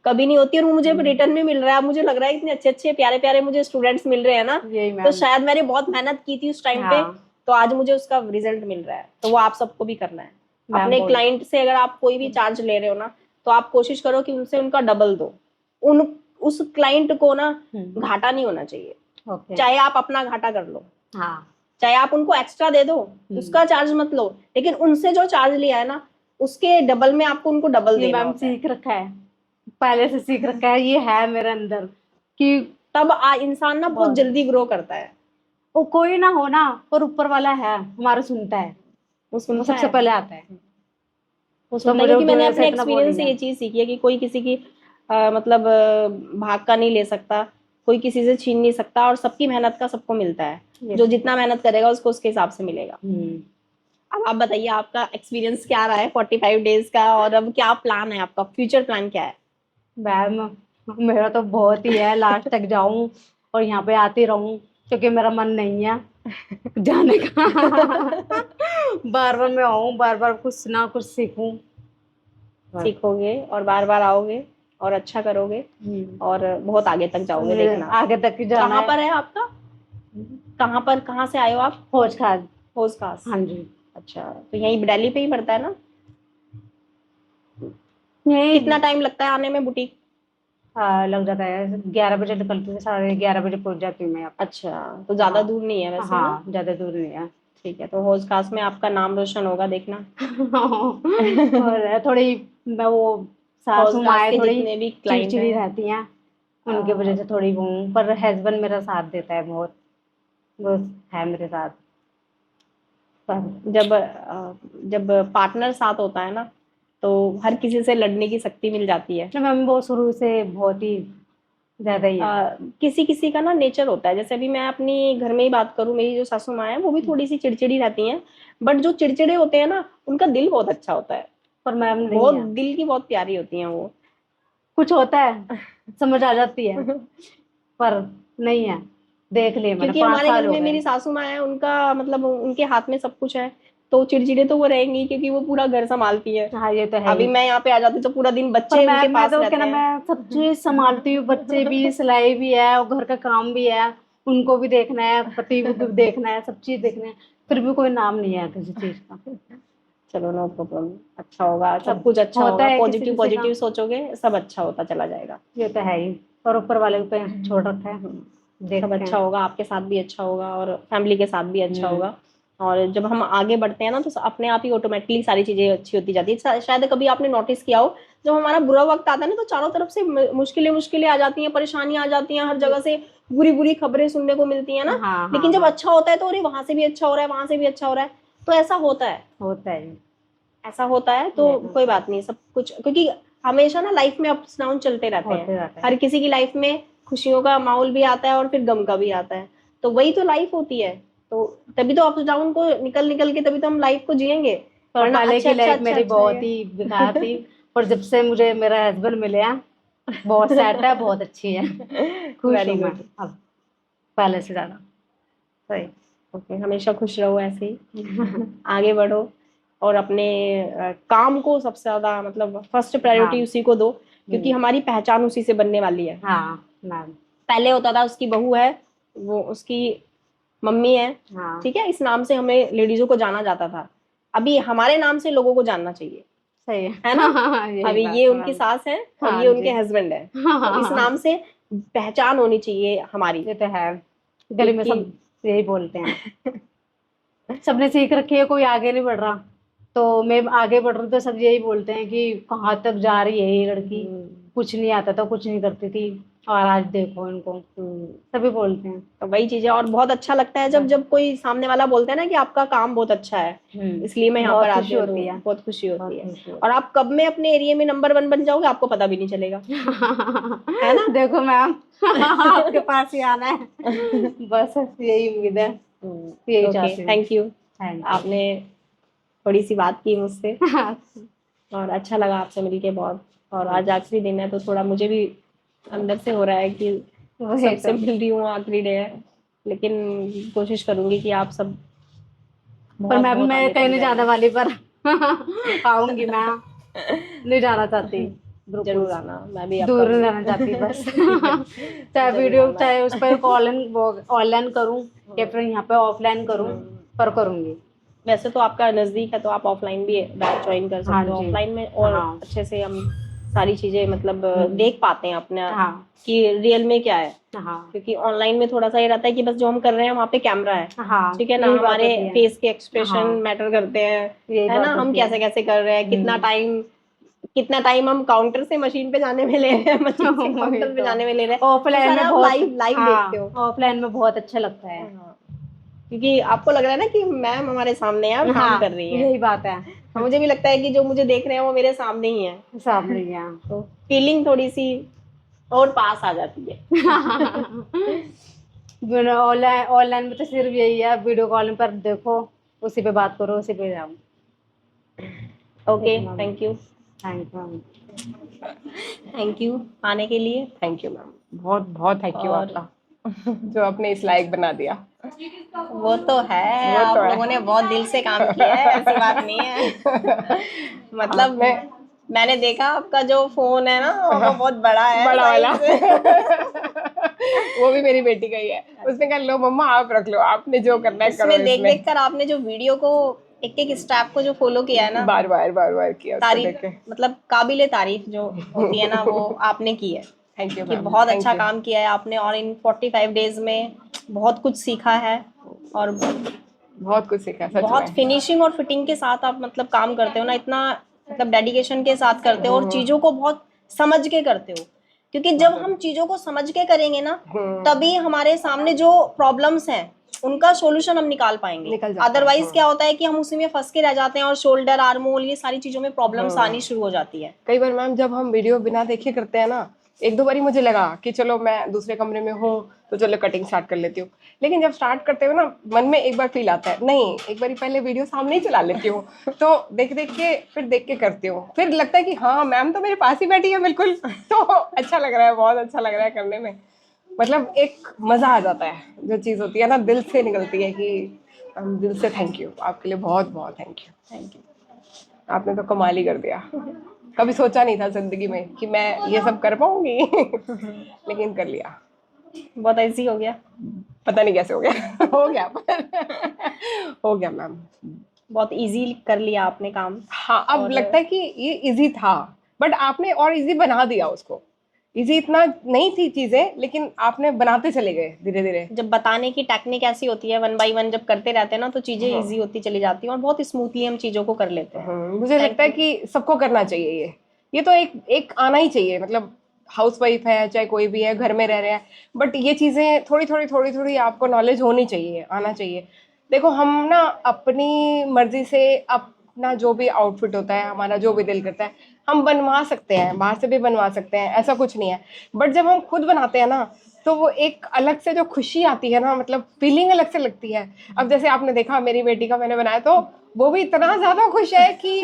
कभी नहीं होती। और वो मुझे रिटर्न में मिल रहा है। मुझे लग रहा है इतने अच्छे अच्छे प्यारे प्यारे मुझे स्टूडेंट्स मिल रहे हैं ना, तो शायद मैंने बहुत मेहनत की थी उस टाइम पे, तो आज मुझे उसका रिजल्ट मिल रहा है। तो वो आप सबको भी करना है। अपने क्लाइंट से अगर आप कोई भी चार्ज ले रहे हो ना, तो आप कोशिश करो कि उनसे उनका डबल दो। उस क्लाइंट को ना घाटा नहीं होना चाहिए, चाहे आप अपना घाटा कर लो, चाहे आप उनको एक्स्ट्रा दे दो, उसका चार्ज मत लो, लेकिन उनसे जो चार्ज लिया है ना, उसके डबल में आपको उनको डबल देना होता है। सीख रखा है, पहले से सीख रखा है, ये है मेरे अंदर, कि तब इंसान ना बहुत जल्दी ग्रो करता है। वो कोई ना हो ना, पर ऊपर वाला है, हमारा सुनता है, वो सबसे पहले आता है। क्योंकि मैंने अपने एक्सपीरियंस से ये चीज सीखी है कि कोई किसी की मतलब भाग का नहीं ले सकता, कोई किसी से छीन नहीं सकता, और सबकी मेहनत का सबको मिलता है। जो जितना मेहनत करेगा उसको उसके हिसाब से मिलेगा। अब आप बताइए आपका एक्सपीरियंस क्या रहा है 45 डेज का, और अब क्या प्लान है आपका, फ्यूचर प्लान क्या है? मैम मेरा तो बहुत ही है, लास्ट तक जाऊं और यहाँ पे आती रहूं, क्योंकि मेरा मन नहीं है जाने का। बार बार मैं आऊं, बार बार कुछ ना कुछ सीखूं। सीखोगे और बार बार आओगे और अच्छा करोगे और बहुत आगे तक जाओगे, देखना। आगे तक जाना कहाँ है। पर है आपका, कहाँ से आए हो आप? फौज खास। होस खास। हाँ जी। अच्छा, तो यहीं दिल्ली पे ही पड़ता है ना? यही कितना टाइम लगता है आने में बुटीक? लग जाता है, 11 बजे निकलती हूँ, 11:30 बजे पहुंच जाती हूँ मैं यहाँ पे। अच्छा, तो ज्यादा हाँ। दूर नहीं है वैसे ना? हाँ, ज्यादा दूर नहीं है। ठीक है, तो होस खास में आपका नाम रोशन होगा, देखना। और थोड़ी मैं वो हौस सासू खास माँ के थोड़ी जितने भी क्लाइंट चिड़चिड़ी हैं, रहती हैं, उनके वजह से थोड़ी वो हूँ, पर हस्बैंड मेरा साथ देता है बहुत, वो है मेरे साथ। पर जब पार्टनर साथ होता है ना, तो हर किसी से लड़ने की शक्ति मिल जाती है। मैम वो शुरू से बहुत ही ज्यादा ही है। किसी किसी का ना नेचर होता है, जैसे अभी मैं अपनी घर में ही बात करूं, मेरी जो सासू माँ है वो भी थोड़ी सी चिड़चिड़ी रहती हैं, बट जो चिड़चिड़े होते हैं ना उनका दिल बहुत अच्छा होता है, पर मैम नहीं बहुत है, दिल की बहुत प्यारी होती हैं वो। कुछ होता है समझ आ जाती है, पर नहीं है, देख लिया मैंने, क्योंकि 5 हमारे साल घर हो में गए। मेरी सासू माँ है, उनका मतलब उनके हाथ में सब कुछ है, तो चिड़चिड़े तो वो रहेंगी क्योंकि वो पूरा घर संभालती है। हाँ ये तो है अभी ही। मैं यहाँ पे आ जाती तो पूरा दिन पर बच्चे उनके मैं पास तो रहते क्या ना, हैं। मैं सब चीज संभालती हूँ, बच्चे भी, सिलाई भी है और घर का काम भी है, उनको भी देखना है, पति को भी देखना है, सब चीज देखना है, फिर भी कोई नाम नहीं है किसी चीज का। चलो नो प्रॉब्लम, अच्छा होगा, सब सब कुछ अच्छा होता होगा, है, किसी पॉजिटिव किसी पॉजिटिव का। सोचोगे सब अच्छा होता चला जाएगा। ये तो है ही, और ऊपर वाले पे छोड़ रखा है, सब देखते अच्छा हैं। होगा, आपके साथ भी अच्छा होगा और फैमिली के साथ भी अच्छा हम्म। होगा। और जब हम आगे बढ़ते हैं ना तो अपने आप ही ऑटोमेटिकली सारी चीजें अच्छी होती जाती है। शायद कभी आपने नोटिस किया हो, जब हमारा बुरा वक्त आता है ना तो चारों तरफ से मुश्किलें आ जाती हैं, परेशानियां आ जाती हैं, हर जगह से बुरी बुरी खबरें सुनने को मिलती है ना। हाँ लेकिन जब हाँ, अच्छा होता है तो अरे वहां से भी अच्छा हो रहा है, वहां से भी अच्छा हो रहा है, तो ऐसा होता है। होता है। ऐसा होता है तो कोई बात नहीं, सब कुछ, क्योंकि हमेशा ना लाइफ में अप्स डाउन चलते रहते होते हैं। रहता है। हर किसी की लाइफ में खुशियों का माहौल भी आता है और फिर गम का भी आता है, तो वही तो लाइफ होती है। तो तभी तो अप्स डाउन को निकल निकल के तभी तो हम लाइफ को जिएंगे, पर वरना पहले अच्छा की अच्छा लाइफ अच्छा मेरी अच्छा बहुत है। ही बेकार थी, पर जब से मुझे मेरा हस्बैंड मिले हैं, बहुत सेट है, बहुत अच्छी है, खुश वेरी हूँ मैं गुड। अब पहले से ज्यादा। सही। ओके, हमेशा खुश रहो ऐसे ही, आगे बढ़ो और अपने काम को सबसे ज्यादा मतलब फर्स्ट प्रायोरिटी हाँ। उसी को दो, क्योंकि हमारी पहचान उसी से बनने वाली है। हाँ मैम। पहले होता था उसकी बहू है, वो उसकी मम्मी है, हाँ ठीक है, इस नाम से हमें लेडीजों को जाना जाता था। अभी हमारे नाम से लोगों को जानना चाहिए, सही है ना? यही अभी बात ये है उनकी मैम। सास है और हाँ ये उनके जी। हस्बैंड है, हाँ तो इस नाम से पहचान होनी चाहिए हमारी। ये तो है, गली में सब यही बोलते हैं, सबने सीख रखी है, कोई आगे नहीं बढ़ रहा, तो मैं आगे बढ़ रही हूँ तो सब यही बोलते हैं कि कहाँ तक जा रही है ये लड़की, कुछ नहीं आता था, कुछ नहीं करती थी, और आज देखो इनको, सभी बोलते हैं। तो वही चीज है, और बहुत अच्छा लगता है जब जब कोई सामने वाला बोलता है ना कि आपका काम बहुत अच्छा है, इसलिए मैं यहाँ बहुत पर आती खुशी हूँ, होती तो है। बहुत खुशी होती बहुत है। खुशी होती और आप कब में अपने एरिया में नंबर 1 बन जाओगे आपको पता भी नहीं चलेगा, है ना? देखो मैम आपके पास ही आना है, बस यही उम्मीद है, यही चाहती हूँ। Thank you, Thank you. आपने थोड़ी सी बात की मुझसे और अच्छा लगा आपसे मिलके बहुत। और आज आखिरी दिन है तो थोड़ा मुझे भी अंदर से हो रहा है कि वही सबसे तो। मिल रही हूँ, आखिरी डे है, लेकिन कोशिश करूंगी कि आप सब पर बहुत बहुत मैं आगे कहीं तक नहीं जाएं। जाने वाली, पर आऊंगी मैं, नहीं जाना चाहती, बिल्कुल जरूर आना, मैं भी आपका दूर नहीं जाना चाहती, बस चाहे जरूर वीडियो, आना। चाहे उस पर ऑनलाइन करूं या फिर यहाँ पे ऑफलाइन करूं, पर करूंगी। वैसे तो आपका नजदीक है तो आप ऑफलाइन भी बैच ज्वाइन कर हाँ सकते हो, जी। ऑफलाइन में और हाँ। अच्छे से हम सारी चीजें मतलब देख पाते हैं अपना हाँ कि रियल में क्या है, हाँ क्योंकि ऑनलाइन में थोड़ा सा ये रहता है कि बस जो हम कर रहे हैं वहाँ पे कैमरा है, हाँ, ठीक है ना, यही बात हमारे होती है। फेस के एक्सप्रेशन हाँ, मैटर करते हैं, यही है ना, बात हम होती है। कैसे कैसे कर रहे हैं, कितना टाइम हम काउंटर से मशीन पे जाने में ले रहे हैं, मशीन से वही काउंटर पे तो। जाने में ले रहे हैं, ऑफलाइन में सारा बहुत लाइव देखते हो। ऑफलाइन में बहुत अच्छा लगता है। हाँ, क्योंकि आपको लग रहा है ना कि मैम हमारे सामने है और काम हाँ, कर रही है, यही बात है। मुझे भी लगता है कि जो मुझे देख रहे हैं वो मेरे सामने ही है, सामने यहाँ तो फीलिंग थोड़ी सी और पास आ जाती है। ऑनलाइन में तो सिर्फ यही है, वीडियो कॉल पर देखो, उसी पे बात करो, उसी पे जाओ। Okay, thank you. Thank you. Thank you आने के लिए। थैंक यू मैम, बहुत बहुत थैंक यू और- आपका जो आपने इस लायक बना दिया। वो तो है, वो आप तो है। लोगों ने बहुत दिल से काम किया है, ऐसी बात नहीं है। मतलब मैंने देखा आपका जो फोन है ना वो बहुत बड़ा है, बड़ा वाला size से। वो भी मेरी बेटी का ही है, उसने कहा लो मम्मा आप रख लो, आपने जो करना है करो इसमें देख इसमें। देख कर आपने जो वीडियो को एक एक स्टेप को जो फॉलो किया है ना, बार बार किया उसको देख तारीफ, के। मतलब काबिले तारीफ जो होती है ना वो आपने की है। थैंक यू कि मैम, बहुत thank अच्छा you। काम किया है आपने, और इन 45 डेज में बहुत कुछ सीखा है, और बहुत कुछ सीखा सच बहुत में। फिनिशिंग और फिटिंग के साथ आप मतलब काम करते हो ना, इतना मतलब डेडिकेशन के साथ करते हो, और चीजों को बहुत समझ के करते हो, क्योंकि जब हम चीजों को समझ के करेंगे ना तभी हमारे सामने जो प्रॉब्लम्स हैं उनका सॉल्यूशन हम निकाल पाएंगे। निकल जाता है, अदरवाइज क्या होता है कि हम उसी में फंस के रह जाते हैं, और शोल्डर आर्म होल ये सारी चीजों में प्रॉब्लम्स आनी शुरू हो जाती है। कई बार मैम जब हम वीडियो बिना देखे करते हैं ना, एक दो बारी मुझे लगा कि चलो मैं दूसरे कमरे में हूँ तो चलो कटिंग स्टार्ट कर लेती हूँ, लेकिन जब स्टार्ट करते हो ना मन में एक बार फील आता है नहीं, एक बारी पहले वीडियो सामने ही चला लेती हूँ, तो देख देख के फिर देख के करती हूँ, फिर लगता है कि हाँ मैम तो मेरे पास ही बैठी है बिल्कुल, तो अच्छा लग रहा है, बहुत अच्छा लग रहा है करने में, मतलब एक मज़ा आ जाता है, जो चीज़ होती है ना दिल से निकलती है कि दिल से थैंक यू, आपके लिए बहुत बहुत थैंक यू, आपने तो कमाल ही कर दिया। कभी सोचा नहीं था जिंदगी में कि मैं ये सब कर पाऊंगी लेकिन कर लिया, बहुत इजी हो गया, पता नहीं कैसे हो गया हो गया पर हो गया मैम। बहुत इजी कर लिया आपने काम। हाँ अब लगता है कि ये इजी था, बट आपने और इजी बना दिया उसको, इजी इतना नहीं थी चीजें, लेकिन आपने बनाते चले गए धीरे धीरे। जब बताने की टेक्निक ऐसी होती है, 1 बाय 1 जब करते रहते हैं ना तो चीजें इजी होती चली जाती हैं, और बहुत स्मूथली हम चीजों को कर लेते हैं। मुझे लगता है कि सबको करना चाहिए ये तो एक आना ही चाहिए, मतलब हाउस वाइफ है चाहे कोई भी है, घर में रह रहे हैं, बट ये चीज़ें थोड़ी आपको नॉलेज होनी चाहिए, आना चाहिए। देखो हम ना अपनी मर्जी से अपना जो भी आउटफिट होता है, हमारा जो भी दिल करता है हम बनवा सकते हैं, बाहर से भी बनवा सकते हैं, ऐसा कुछ नहीं है, बट जब हम खुद बनाते हैं ना तो वो एक अलग से जो खुशी आती है ना, मतलब फीलिंग अलग से लगती है। अब जैसे आपने देखा मेरी बेटी का मैंने बनाया, तो वो भी इतना ज़्यादा खुश है कि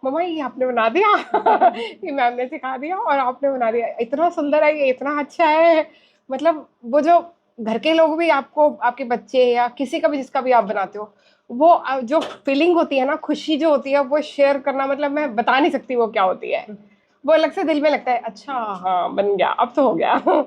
मम्मा ये आपने बना दिया ये मैम ने सिखा दिया और आपने बना दिया, इतना सुंदर है ये, इतना अच्छा है, मतलब वो जो घर के लोग भी आपको, आपके बच्चे या किसी का भी जिसका भी आप बनाते हो, वो जो फीलिंग होती है ना, खुशी जो होती है वो शेयर करना, मतलब मैं बता नहीं सकती वो क्या होती है, वो अलग से दिल में लगता है अच्छा हाँ बन गया, अब तो हो गया।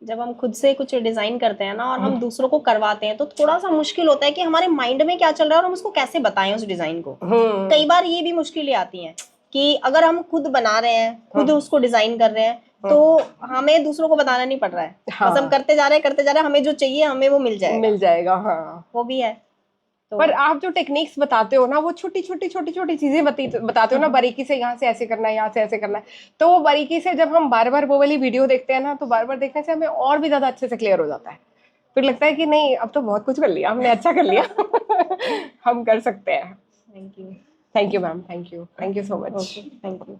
जब हम खुद से कुछ डिजाइन करते हैं ना और हम दूसरों को करवाते हैं तो थोड़ा सा मुश्किल होता है कि हमारे माइंड में क्या चल रहा है और हम उसको कैसे बताएं उस डिजाइन को। कई बार ये भी मुश्किलें आती हैं कि अगर हम खुद बना रहे हैं, खुद उसको डिजाइन कर रहे हैं, तो हमें दूसरों को बताना नहीं पड़ रहा है, बस हम करते जा रहे हैं, हमें जो चाहिए हमें वो मिल जाएगा। हाँ वो भी है। तो पर आप जो टेक्निक्स बताते हो ना, वो छोटी छोटी चीजें बताते हो ना, बारीकी से यहाँ से ऐसे करना है, यहाँ से ऐसे करना है, तो वो बारीकी से जब हम बार बार वो वाली वीडियो देखते हैं ना, तो बार बार देखने से हमें और भी ज्यादा अच्छे से क्लियर हो जाता है, फिर लगता है कि नहीं अब तो बहुत कुछ कर लिया हमने, अच्छा कर लिया हम कर सकते हैं। Thank you ma'am, thank you so much. Thank you.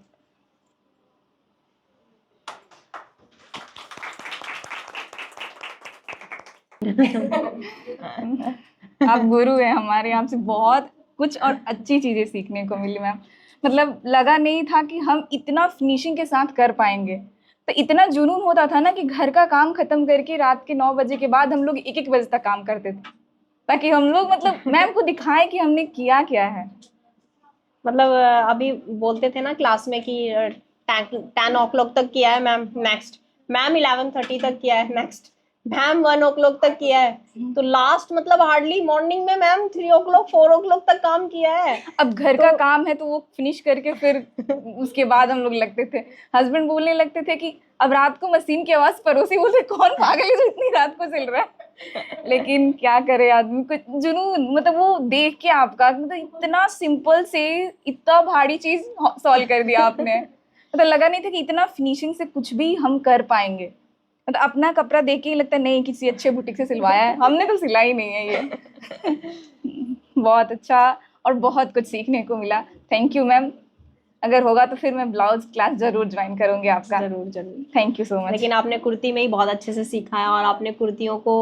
आप गुरु हैं हमारे, आपसे बहुत कुछ और अच्छी चीजें सीखने को मिली मैम। मतलब लगा नहीं था कि हम इतना फिनिशिंग के साथ कर पाएंगे, तो इतना जुनून होता था ना कि घर का काम खत्म करके रात के 9 बजे के बाद हम लोग 1-1 बजे तक काम करते थे, ताकि हम लोग मतलब मैम को दिखाएं कि हमने किया क्या है। मतलब अभी बोलते थे ना क्लास में कि 10 o'clock तक किया है मैम, नेक्स्ट मैम 11:30 तक किया है, नेक्स्ट मैम 1 o'clock तक किया है, तो लास्ट मतलब हार्डली मॉर्निंग में मैम 3 o'clock 4 o'clock तक काम किया है। अब घर का काम है तो वो फिनिश करके फिर उसके बाद हम लोग लगते थे, हस्बैंड बोलने लगते थे कि अब रात को मशीन की आवाज पड़ोसी बोलते कौन पागल है जो इतनी रात को चल रहा है। लेकिन क्या करे आदमी को जुनून, मतलब वो देख के आपका मतलब इतना सिंपल से इतना भारी चीज सॉल्व कर दिया आपने, मतलब लगा नहीं था कि इतना फिनिशिंग से कुछ भी हम कर पाएंगे। मतलब अपना कपड़ा देख के ही लगता है नहीं किसी अच्छे बुटीक से सिलवाया है, हमने तो सिला ही नहीं है ये। बहुत अच्छा और बहुत कुछ सीखने को मिला। थैंक यू मैम, अगर होगा तो फिर मैं ब्लाउज क्लास जरूर ज्वाइन करूंगी आपका। जरूर जरूर। Thank you so much. लेकिन आपने कुर्ती में ही बहुत अच्छे से सीखा है और आपने कुर्तियों को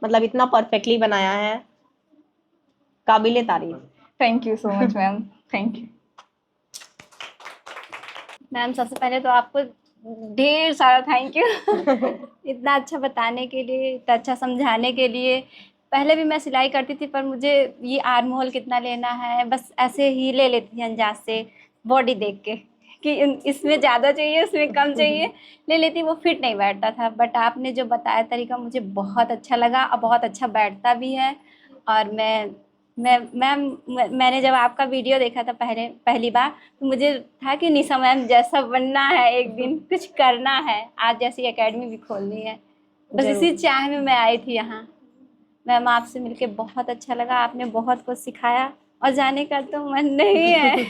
मतलब इतना परफेक्टली बनाया है, काबिले तारीफ। Thank you so much ma'am, thank you ma'am. सबसे पहले तो आपको ढेर सारा थैंक यू इतना अच्छा बताने के लिए, इतना अच्छा समझाने के लिए। पहले भी मैं सिलाई करती थी पर मुझे ये आर्म होल कितना लेना है बस ऐसे ही ले लेती थी अंदाज से, बॉडी देख के कि इसमें ज़्यादा चाहिए उसमें कम चाहिए ले लेती, वो फिट नहीं बैठता था। बट आपने जो बताया तरीका मुझे बहुत अच्छा लगा और बहुत अच्छा बैठता भी है। और मैंने जब आपका वीडियो देखा था पहली बार तो मुझे था कि निशा मैम जैसा बनना है, एक दिन कुछ करना है, आज जैसी एकेडमी भी खोलनी है। बस इसी चाह में मैं आई थी यहाँ। मैम आपसे मिलके बहुत अच्छा लगा, आपने बहुत कुछ सिखाया और जाने का तो मन नहीं है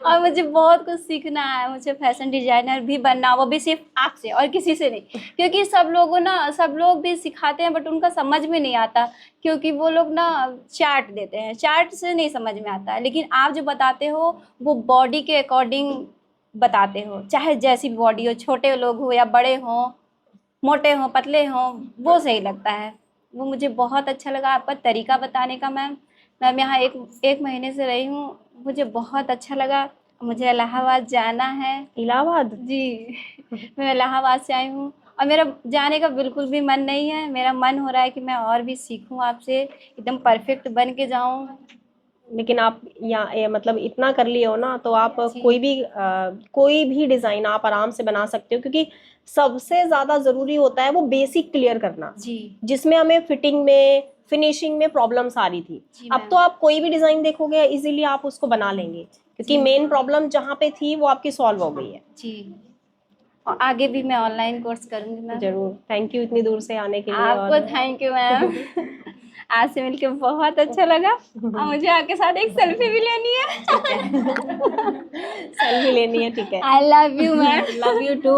और मुझे बहुत कुछ सीखना है। मुझे फैशन डिजाइनर भी बनना, वो भी सिर्फ आपसे और किसी से नहीं, क्योंकि सब लोग भी सिखाते हैं बट उनका समझ में नहीं आता, क्योंकि वो लोग ना चार्ट देते हैं, चार्ट से नहीं समझ में आता। लेकिन आप जो बताते हो वो बॉडी के अकॉर्डिंग बताते हो, चाहे जैसी बॉडी हो, छोटे लोग हो या बड़े हों, मोटे हों पतले हों, वो सही लगता है। वो मुझे बहुत अच्छा लगा आपका तरीका बताने का। मैम यहाँ एक महीने से रही हूँ, मुझे बहुत अच्छा लगा। मुझे इलाहाबाद जाना है। इलाहाबाद? जी मैं इलाहाबाद से आई हूँ और मेरा जाने का बिल्कुल भी मन नहीं है। मेरा मन हो रहा है कि मैं और भी सीखूँ आपसे, एकदम परफेक्ट बन के जाऊँ। लेकिन आप यहाँ मतलब इतना कर लिए हो ना, तो आप कोई भी डिजाइन आप आराम से बना सकते हो, क्योंकि सबसे ज्यादा जरूरी होता है वो बेसिक क्लियर करना जी, जिसमें हमें फिटिंग में फिनिशिंग में प्रॉब्लम्स आ रही थी। अब तो आप कोई भी डिजाइन देखोगे इजीली आप उसको बना लेंगे, क्योंकि मेन प्रॉब्लम जहाँ पे थी वो आपकी सॉल्व हो गई है। जी। और आगे भी मैं ऑनलाइन कोर्स करूँगी मैम। जरूर। थैंक यू इतनी दूर से आने के लिए। आपको थैंक यू मैम आज से मिलके बहुत अच्छा लगा और मुझे आपके साथ एक सेल्फी भी लेनी है। सेल्फी लेनी है, ठीक है। I love you ma'am. Love you too.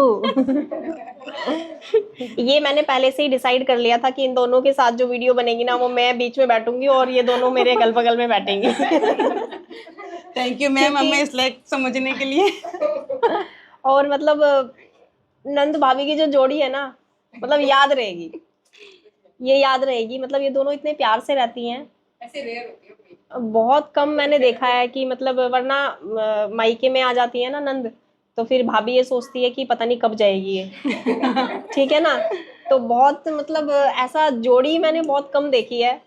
ये मैंने पहले से ही डिसाइड कर लिया था कि इन दोनों के साथ जो वीडियो बनेगी ना वो मैं बीच में बैठूंगी और ये दोनों मेरे अगल बगल में बैठेंगे। थैंक यू मैम हमें इस लायक समझने के लिए। और मतलब नंद भाभी की जो जोड़ी है ना, मतलब याद रहेगी, ये याद रहेगी। मतलब ये दोनों इतने प्यार से रहती हैं, ऐसे रेयर होती है, बहुत कम मैंने देखा है कि मतलब, वरना मायके में आ जाती है ना नंद, तो फिर भाभी ये सोचती है कि पता नहीं कब जाएगी ये। ठीक है ना, तो बहुत मतलब ऐसा जोड़ी मैंने बहुत कम देखी है,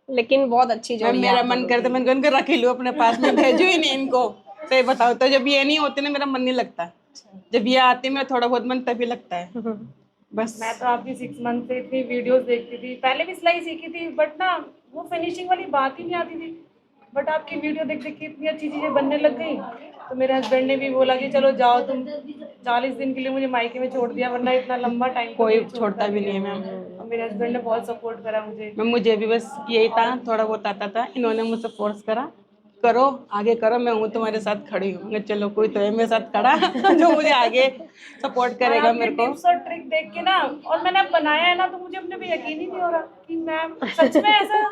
लेकिन बहुत अच्छी जोड़ी है। मेरा मन करता मैं उनको रख ही लूं अपने पास में, भेजू ही नहीं इनको। सही बताओ तो जब ये नहीं होते ना मेरा मन नहीं लगता, जब ये आते मैं थोड़ा बहुत मन तभी लगता है बस। मैं तो आपकी 6 मंथ से इतनी वीडियोस देखती थी, पहले भी सिलाई सीखी थी बट ना वो फिनिशिंग वाली बात ही नहीं आती थी। बट आपकी वीडियो देख देख के इतनी अच्छी चीज़ें बनने लग गई, तो मेरे हस्बैंड ने भी बोला कि चलो जाओ तुम। 40 दिन के लिए मुझे मायके में छोड़ दिया, वरना इतना लंबा टाइम कोई छोड़ता भी नहीं है मैम। और मेरे हस्बैंड ने बहुत सपोर्ट करा मुझे। मुझे भी बस यही था, थोड़ा बहुत आता था, इन्होंने मुझसे फोर्स करा, करो आगे करो, मैं हूँ तुम्हारे साथ खड़ी हूँ। चलो कोई तो है मेरे साथ खड़ा जो मुझे आगे सपोर्ट करेगा मेरे को। टिप्स और ट्रिक देख के ना, और मैंने बनाया है ना, तो मुझे अपने पे यकीन ही नहीं हो रहा कि मैम सच में ऐसा